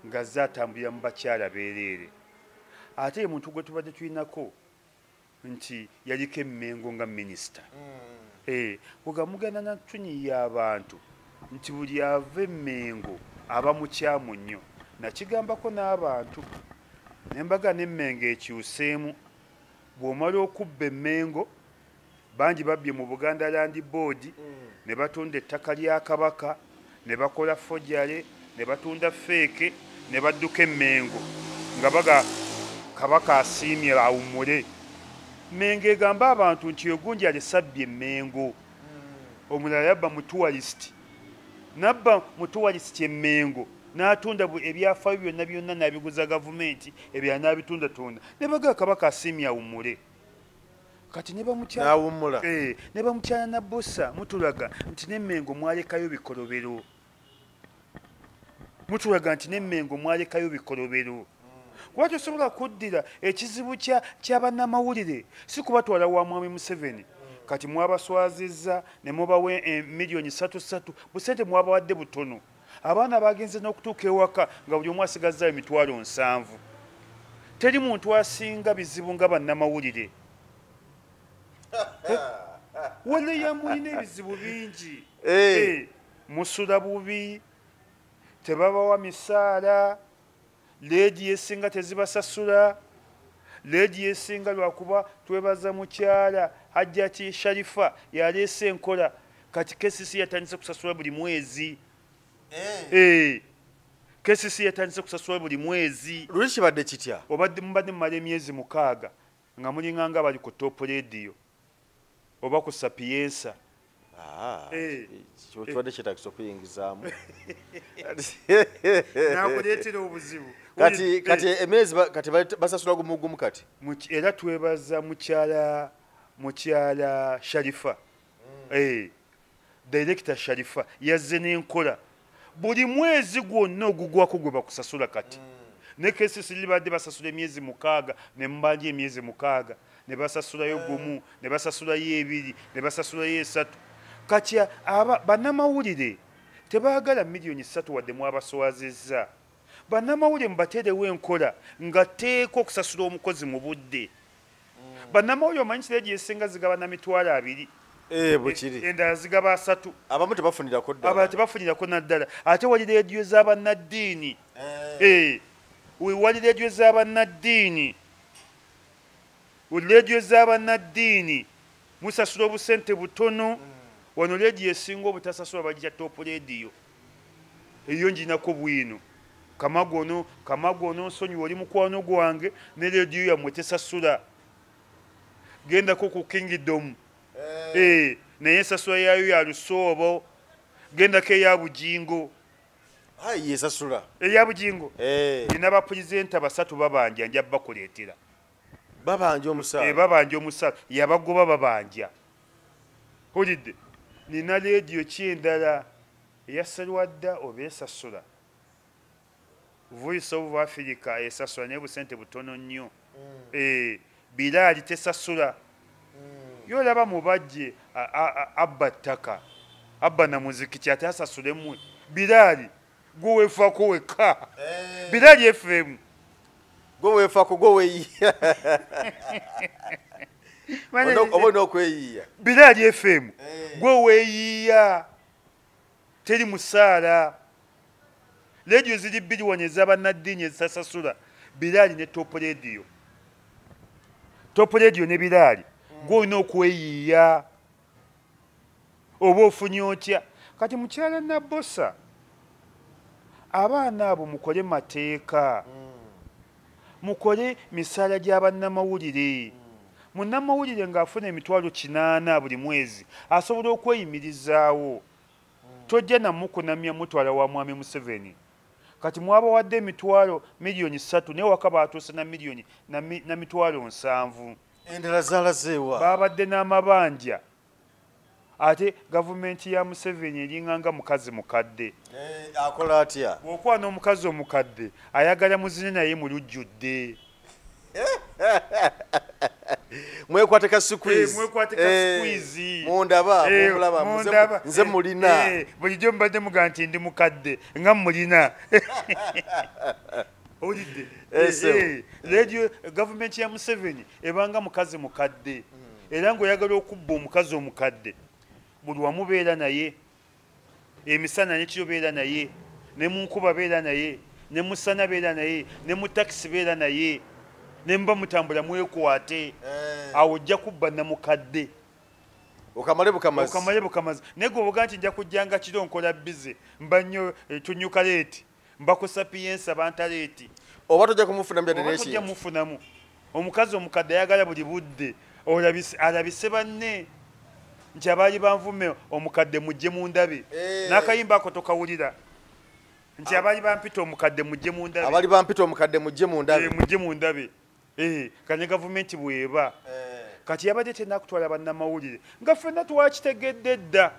nga zaatambulira mu bakyala beereere ate ye muntu gwe tubadde tulinako nti yaliko Emmengo nga minisita bwega mugenda natunyiya abantu nti buli ava Emmengo aba mukyamu nnyo nakigambako n'abantu nembaga n'Emmengo ekyuseemu bw'omala okubba Emmengo bangi babbye mu Buganda Land Board ne batunda ettaka lya Kabaka ne bakola fojjale ne batunda feeke ne badduka Emmengo nga baga Kabaka asiimye awummule Mmengo egamba abantu nti ogunji alisabbye Emmengo omulala yabba mu tourist nabba mu tourist Emmengo n'atunda ebyafaayo byonna byonna n'abiguza gavumenti ebya n'abitunda tunda ne baga Kabaka asiimye awummule kati ne bamukyala ne bamukyala na Bosa mutulaga nti n'Emmengo mwalekayo bikolobero mutulaga nti n'Emmengo mwalekayo bikolobero kuba tosobola kuddira ekizibu ky'abannamawulire si kubatwala wa Mwami Museveni kati mwabaswazizza ne mubawa milioni 3 busente mwabawadde butono abaana bagenze n'okutuuka ewaka nga buli omu asigazza emitwalo 7 teri muntu asinga bizibu nga bannamawulire waleya mulina ebizibu bingi musula bubi tebabawa misaala leedi esinga tezibasasula leedi esinga lwakuba twebaza mukyala Hajjati Sharifa yaleese enkola kati KCC yatandise kusasula buli mwezi KCC yatandise kusasula buli mwezi luli kibadde kitya mbadde mumala emyezi 6 nga mulinganga bali ku Top Radio oba ku Sapienza kibadde kyetagisa okuyingizaamu nakuleetera obuzibu kati emyezi kati basasula gumugumu kati era twebaza mukyala Sharifa Director Sharifa yazze n'enkola buli mwezi gwonna ogugwako gwe bakusasula kati ne KCC libadde basasula emyezi 6 ne mbanje emyezi 6 ne basasulayo gumu ne basasulayo 2 ne basasulayo 3 kati bannamawulire tebaagala milioni 3 wadde mwabaswazizza bannamawulire mbateerewo enkola nga teeka okusasula omukozi mu budde bannamawulire omanyi kireedi esinga zigaba na mitwalo 2 bwekiri endala zigaba 3 abamu tebafunirako ddala abalala tebafunirako naddala ate wali leediyo z'abannaddiini wali leediyo z'abannaddiini leediyo z'abannaddiini musasula obusente butono wano leediyo esinga obutasasula bagija Top Radio eyo njinako bwino kamagono nsonyiwa oli mukwano gwange ne leediyo yammwe tesasula gendako ku Kingdom naye ensasula yayo ya Lusoobo gendako eya Bujingo yesasula eya Bujingo nina bapulezidenti 3 babanja nja bakuleetera babanja omusaala babanja omusaala yabagoba babanja olidde nina leediyo kyendala eyasalwadda oba esasula Voice of Africa esasula naye busente butono nnyo Bilali tesasula yolaba mubajje abba ttaka abba na muziki kyate asasulemu Bilali gwe wefaako wekka Bilali FM gwe wefaako gwe weyiya obona okweyiya Bilali FM gwe weyiya teri musaala leediyo ziri 2 wano ez'abannaddiini ezisasasula Bilali ne Top Radio Top Radio ne Bilali gwe olina okweyiya oba ofunye otya kati mukyala na Bosa abaana abo mukole mateeka mukole misaala gy'abannamawulire munnamawulire ng'afuna emitwalo 80 buli mwezi asobola okweyimirizaawo tojja namukunamya mutwala wa mwami Museveni kati mwabawadde emitwalo miliyoni 3 naye waka baatuuse na miliyoni na mitwalo 7 endala zaalazeewa babadde n'amabanja ate gavumenti ya Museveni eringanga mukazi mukadde akola atya bw'okuba n'omukazi omukadde ayagala muzine naye mu lujjudde mwekwate ka squeeze mwekwate ka squeeze mundaba mulaba nze mulina bulijjo mbadde muga nti ndi mukadde nga mulina olidde radio gavumenti ya Museveni ebanga mukazi mukadde era ng'oyagala okubba omukazi omukadde buli wamubeera naye emisana nekiro beera naye ne mu nkuba beera naye ne musana beera naye ne mu takisi beera naye ne mba mutambula mwekwate awo ojja kubba namukadde okamale bukamazi naye gwe obuga nti nja kujjanga kiro nkola bize mba nnyo tunyuka leeti mba ku sapiyensi abantu leeti oba tojja kumufunamu tojja mufunamu omukazi omukadde ayagala buli budde alabise banne nti abaali banvume omukadde mujje mundabe n'akayimba ako tokawulira nti abaali bampita omukadde mujje mundabe abali bampita omukadde mujje mundabe kanye gavumenti bweba kati yabadde tenakutwala bannamawulire nga ffenna twakitegedde dda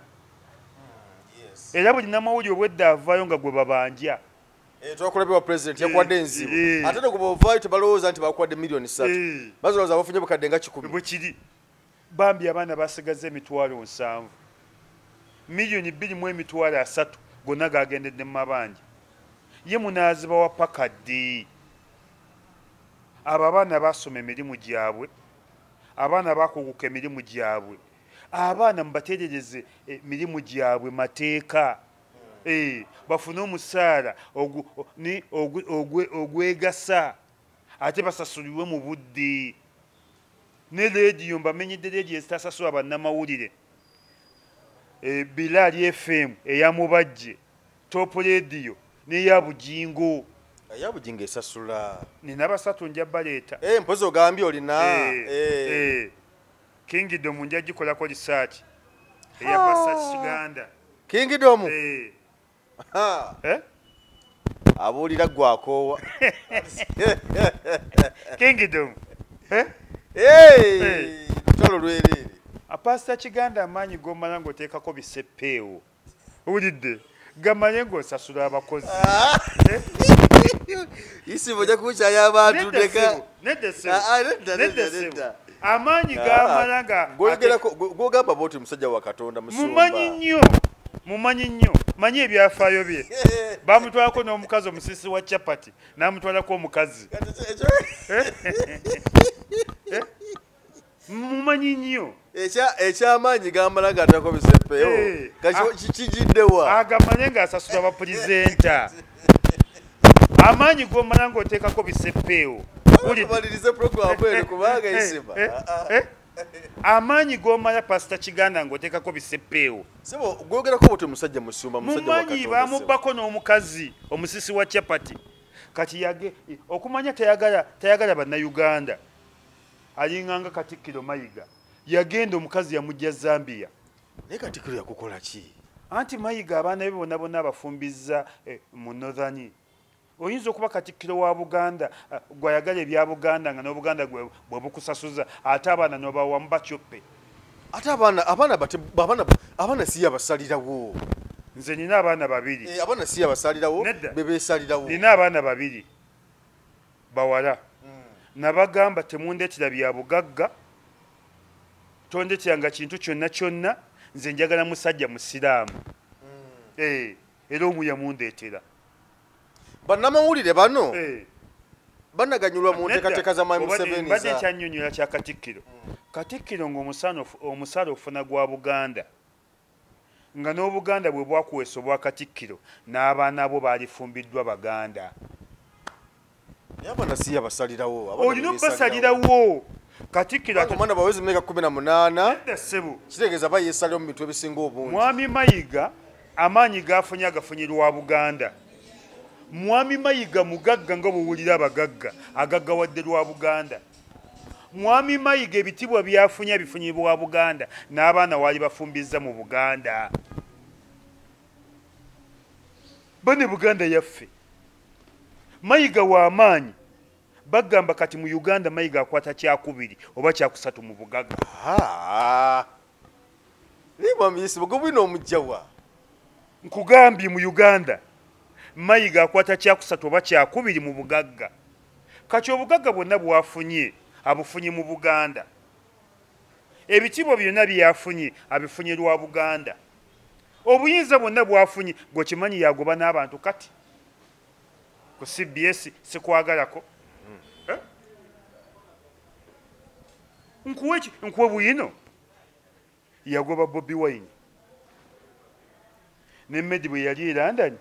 era buli namawulire obwedda avaayo nga gwe babanja twakulabibwa president yakwadde enzibu ate ne gwe tebalowooza nti bakwadde miliyoni 3 bazolowooza bafunye bukadde nga 10 bwe kiri bambi abaana basigaza emitwalo 7 miliyoni 2 mu emitwalo 3 gonna gagendedde mu mabanja ye munaaziba wa pakaddi abo abaana basoma emirimu gyabwe abaana bakuguka emirimu gyabwe abaana mubateerereze emirimu gyabwe mateeka bafune omusaala ogwegasa ate basasulirwe mu budde ne leediyo mbamenyedde leediyo ezitasasula bannamawulire Bilali FM eyamubajje Top Radio n'eya Bujingo esasula nina basatu nja baleeta mpozi ogambye olina Kingdom nja gikolako research eya Pastor Kiganda Kingdom abuulira gwakoowa Kingdom lutalo lwereere Pastor Kiganda amaanyi gomala ng'oteekako bisepeewo owulidde gamanye ng'osasula abakozi isibo ojja kukyaya abantu nedda amaanyi gamala nga gwogamba bwoti musajja wa Katonda mumanyi nnyo manyi ebyafaayo bye bamutwalako n'omukazi omusisi wa chapati n'amutwalako omukazi mumanyi nnyo ekyamaanyi gamala ng'atako bisepeewo kikijiddewa agamanye ng'asasula abapulizenta amaanyi gomala ng'oteekako bisepeewo balirize programu eno kubanga isiba amaanyi gomala Pastor Kiganda ng'oteekako bisepeewo sebo gwogerako bwoti musajja musumba musajja wa mumanyi bamubbako n'omukazi omusisi wa chapati kati okumanya tayagala bannayuganda alinganga Katikkiro Mayiga yagenda omukazi yamujja Zambia naye Katikkiro yakukola ki anti Mayiga abaana be bonna bafumbiza mu Northern oyinza okuba Katikkiro wa Buganda gwayagala ebya Buganda nga n'Obuganda bwe bukusasuza ate abaana n'obawa mubacyoppe ate abaana si abasalirawo nze nina abaana babiri abaana si abasalirawo bebesalirawo nina abaana babiri bawala nabagamba temundeetera bya bugagga tondeeteranga kintu kyonna nze njagala musajja musiraamu era omuya mundeetera bannamawulire bano banaganyulwa mu nteekateeka za Mwami Museveni badde ekyannyonnyola kya Katikkiro Katikkiro ng'omusaala ofuna gwa Buganda nga n'Obuganda bwe bwakuweesa obwa Katikkiro n'abaana abo baalifumbiddwa Baganda abaana si abasalirawo olina obasalirawo Katikkiro omwana bawezi mmeka 18 ssebo kitegeeza bayeesalira mu mitwe ebisinga obungi Mwami Mayiga amaanyi gafunye agafunyirwa Buganda Mwami Mayiga mugagga nga bw'owulira abagagga agaggawadde lwa Buganda mwami Mayiga ebitibwa byafunye bifunyibwa Buganda n'abaana wali bafumbiza mu Buganda bane Buganda yaffe Mayiga w'amaanyi bagamba kati mu Uganda Mayiga akwata kyakubiri oba kyakusatu mu bugagga liba miyisi bugubino omujjawa nkugambye mu Uganda Mayiga akwata kyakusatu oba kyakubiri mu bugagga kati obugagga bwonna bwafunye abufunye mu Buganda ebitibwa byonna byafunye abifunye lwa Buganda obuyinza bwonna bwafunye gwe kimanyi yagoba n'abantu kati ku CBS sikwagalako nkuwe buyino yagoba Bobi Wine ne Meddy bwe yali e London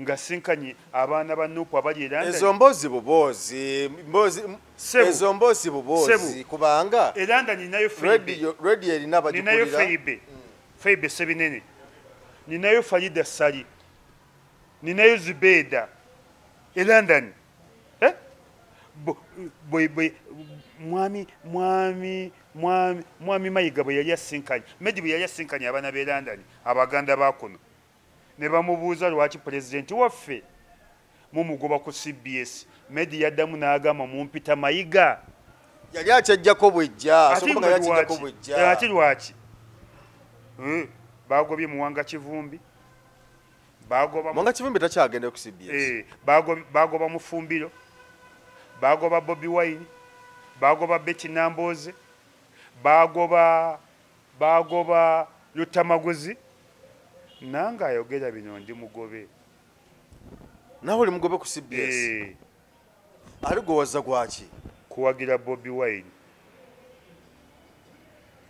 nga sinkanye abaana ba Nuupu abali e London ezo mboozi bubozi ezo mboozi bubozi kubanga e London ninayo radio erina abagikulira ninayo Feibe Sebinene ninayo Farida Sali ninayo Zubeda e London mwami Mayiga bwe yali asinkanye Meddy bwe yali asinkanye abaana b'e London abaganda bakuno ne bamubuuza lwaki pulezidenti waffe mumugoba ku CBS Meddy yaddamu n'agamba mumpita Mayiga yali akyajjako bwejja ati lwaki bagobye Muwanga Kivumbi Muwanga Kivumbi takyagenda ku CBS bagoba Mufumbiro bagoba Bobi Wine bagoba Betty Namboze bagoba Lutamaguzi nanga ayogera bino ndi mugobe nawe oli mugobe ku CBS ali gwowaza gwaki kuwagira Bobi Wine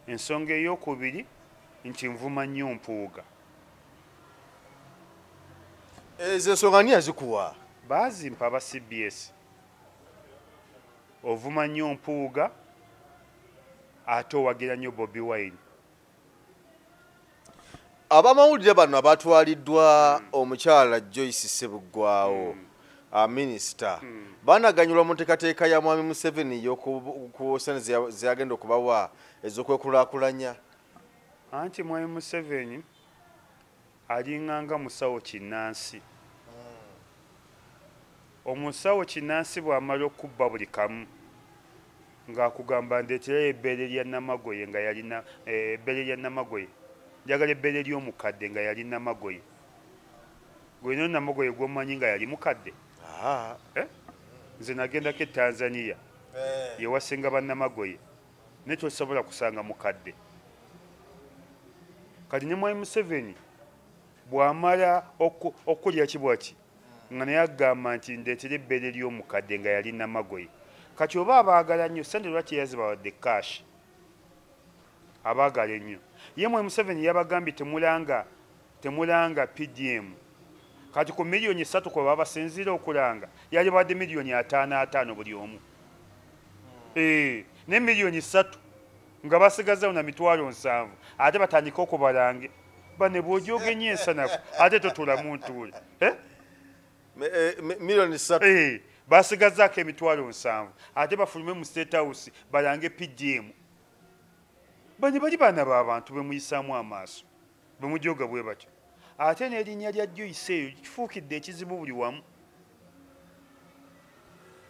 ensonga ey'okubiri nti nvuma nnyo mpuuga ezo ensonga ani yazikuwa baazimpa aba CBS ovuma nnyo mpuuga ate owagira nnyo Bobi Wine abamawulire bano abatwaliddwa omukyala Joyce Ssebuggwawo minisita banaganyulwa mu nteekateeka ya mwami Museveni y'okuwosana zeyagenda okubawa ez'okwekulaakulanya anti mwami Museveni alinganga musawo kinnansi omusawo kinnansi bw'amala okubba buli kamu ng'akugamba ndeeterayo ebbeere lya Namagoye nga yalina ebbeere lya Namagoye njagala ebbeere ly'omukadde nga yali Namagoye gwe no Namagoye gw'omanyi nga yali mukadde nze nagendako e Tanzania yewasenga bannamagoye naye tosobola kusanga mukadde kati ne mwami Museveni bw'amala okulya kibwaki nga naye agamba nti ndeetera ebbeere ly'omukadde nga yali Namagoye kati oba abaagala nnyo sente lwaki yazibawadde kashi abaagala ennyo ye mwami Museveni yabagambye temulanga PDM kati ku miliyoni 3 kwa babasinzira okulanga yali badde miliyoni 5 buli omu ne miliyoni 3 nga basigazawo na mitwalo 7 ate batandika okubalange bane bw'ojoogenye ensanafu ate totulamu ntuule miliyoni 3 basigazaako emitwalo 7 ate bafulume mu State House balange PDM bane bali baana b'abantu bemuyisaamu amaaso bemujooga bwe batyo ate n'erinnya lya Joyce eyo kifuukidde ekizibu buli wamu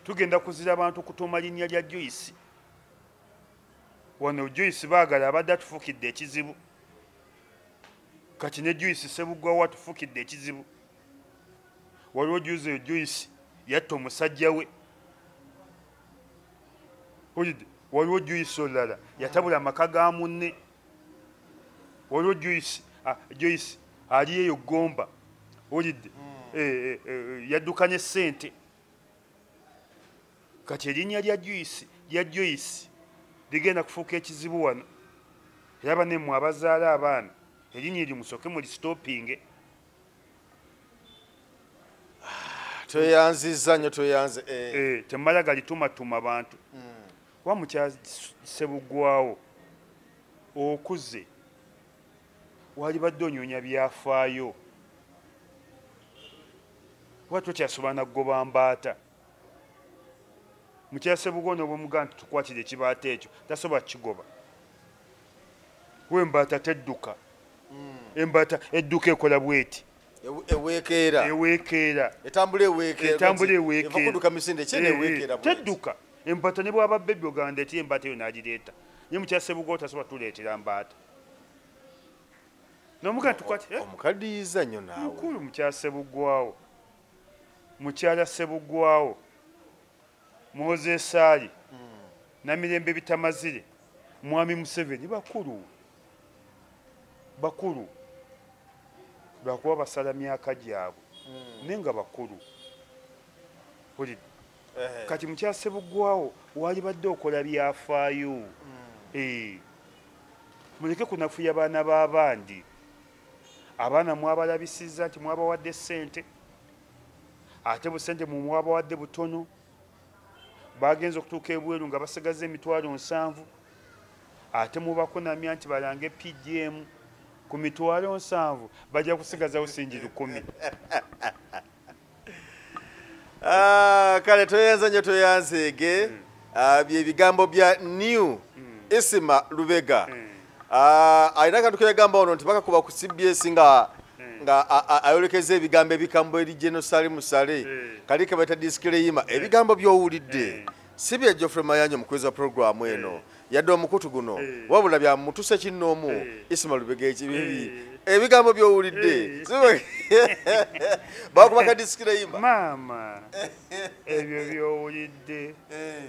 tugenda kuzira abantu kutuuma linnya lya Joyce wano Joyce baagala abadde atufuukidde ekizibu kati ne Joyce Ssebuggwawo atufuukidde ekizibu waliwo juuzi eyo Joyce yatta omusajja we olidde waliwo Joyce olala yatabula amaka ga munne waliwo Joyce ali eyo Gomba olidde yaddukanye ssente kati erinnya lya Joyce ligenda kufuuka ekizibu wano era banemmwe abazaala abaana erinnya eryo musooke muli stoppinge tweyanziza nnyo tweyanze temala galitumatuma bantu wa mukyala Ssebuggwawo okuze wali badde onyonya byafaayo wa tokyasobola nagoba mbaata mukyase bugono bwemuganda tukwatire ekibaata ekyo tasobola kigoba wembaata tedduka embaata edduka ekola bweti eweekeera etambula eweekeera kuduka misinde kyene eweekeera tedduka embaata ne bwaba bebbi oganda eti embaata eyo nagireeta ye mukyase bugono tasobola tuleetera mbaata nomuganda tukwatire omukaddiyiza nnyo naawe mukulu mukyase bugwawo mukyala Sebugwawo Moses Ali Namirembe Bitamazire Mwami Museveni bakulu lwakuba basala myaka gyabwe nenga bakulu kati mukyala Sebugwawo wali badde okola byafaayo muleke kunafuya abaana b'abandi abaana mwabalabisiza nti mwabawadde ssente ate busente mu mwabawadde butono bagenze okutuuka ebweru nga basigaze emitwalo 7 ate mubakunamya nti balange PGM ku mitwalo 7 bajja kusigazawo singi 10 kale toyanza nnyo toyanzeege byebigambo bya New Isima Lubega alina kantu keyagamba ono nti bakakuba ku CBS nga ayolekeza ebigambo ebikambo eri Genosali Musale kali kabaita disclaimer ebigambo by'owulidde si bya Geoffrey Mayanyo mukweza programu eno yadde omukutu guno wabula bya mutuse kinnoomu Isima Lubega ekibibi ebigambo by'owulidde bakubaka disclaimer mama ebyo by'owulidde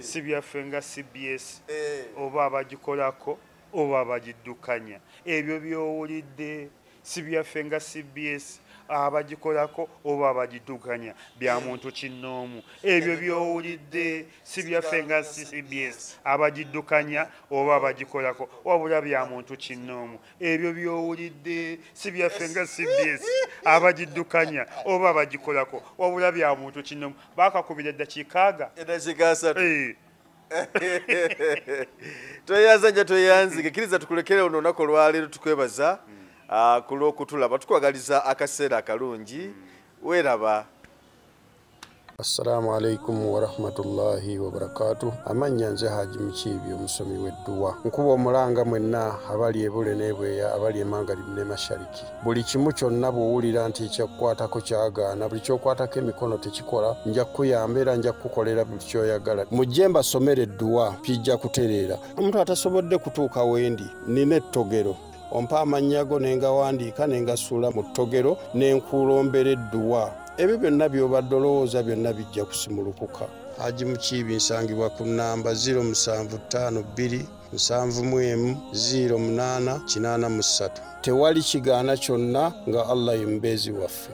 si byaffe nga CBS oba abagikolako oba abagiddukanya ebyo by'owulidde si byaffe nga CBS abagikolako oba abagiddukanya bya muntu kinnoomu ebyo by'owulidde si byaffe nga CBS abagiddukanya oba abagikolako wabula bya muntu kinnoomu ebyo by'owulidde si byaffe nga CBS abagiddukanya oba abagikolako wabula bya muntu kinnoomu bakakubira eddakiika 3 toyanzige kiriza tukulekere ono olunaku olwaleero tukwebaza ku lw'okutulaba tukwagaliza akaseera akalungi weeraba. Assalamu alaikum wa rahmatullahi wa barakatuh. Amanya nze Haji Mukiibi omusomi w'edduwa. Nkuba omulanga mwenna abali ebule n'ebweya abali emangalibi ne mashariki. Buli kimu kyonna bw'owulira nti ekyakukwatako kyagaana buli kyokwatako emikono tekikola nja kukuyamba era nja kukukolera buli kyoyagala. Mujje mbasomere edduwa kijja kutereera. Omuntu atasobodde kutuuka wendi nina ettogero ompa amannya go nengawandiika nengasuula mu ttogero nenkulombera edduwa. Ebyo byonna by'obadde olowooza byonna bijja kusimulukuka. Haji Mukiibi nsangibwa ku nnamba 0752 71 08 83. Tewali kigaana kyonna nga Allah ye mubeezi waffe.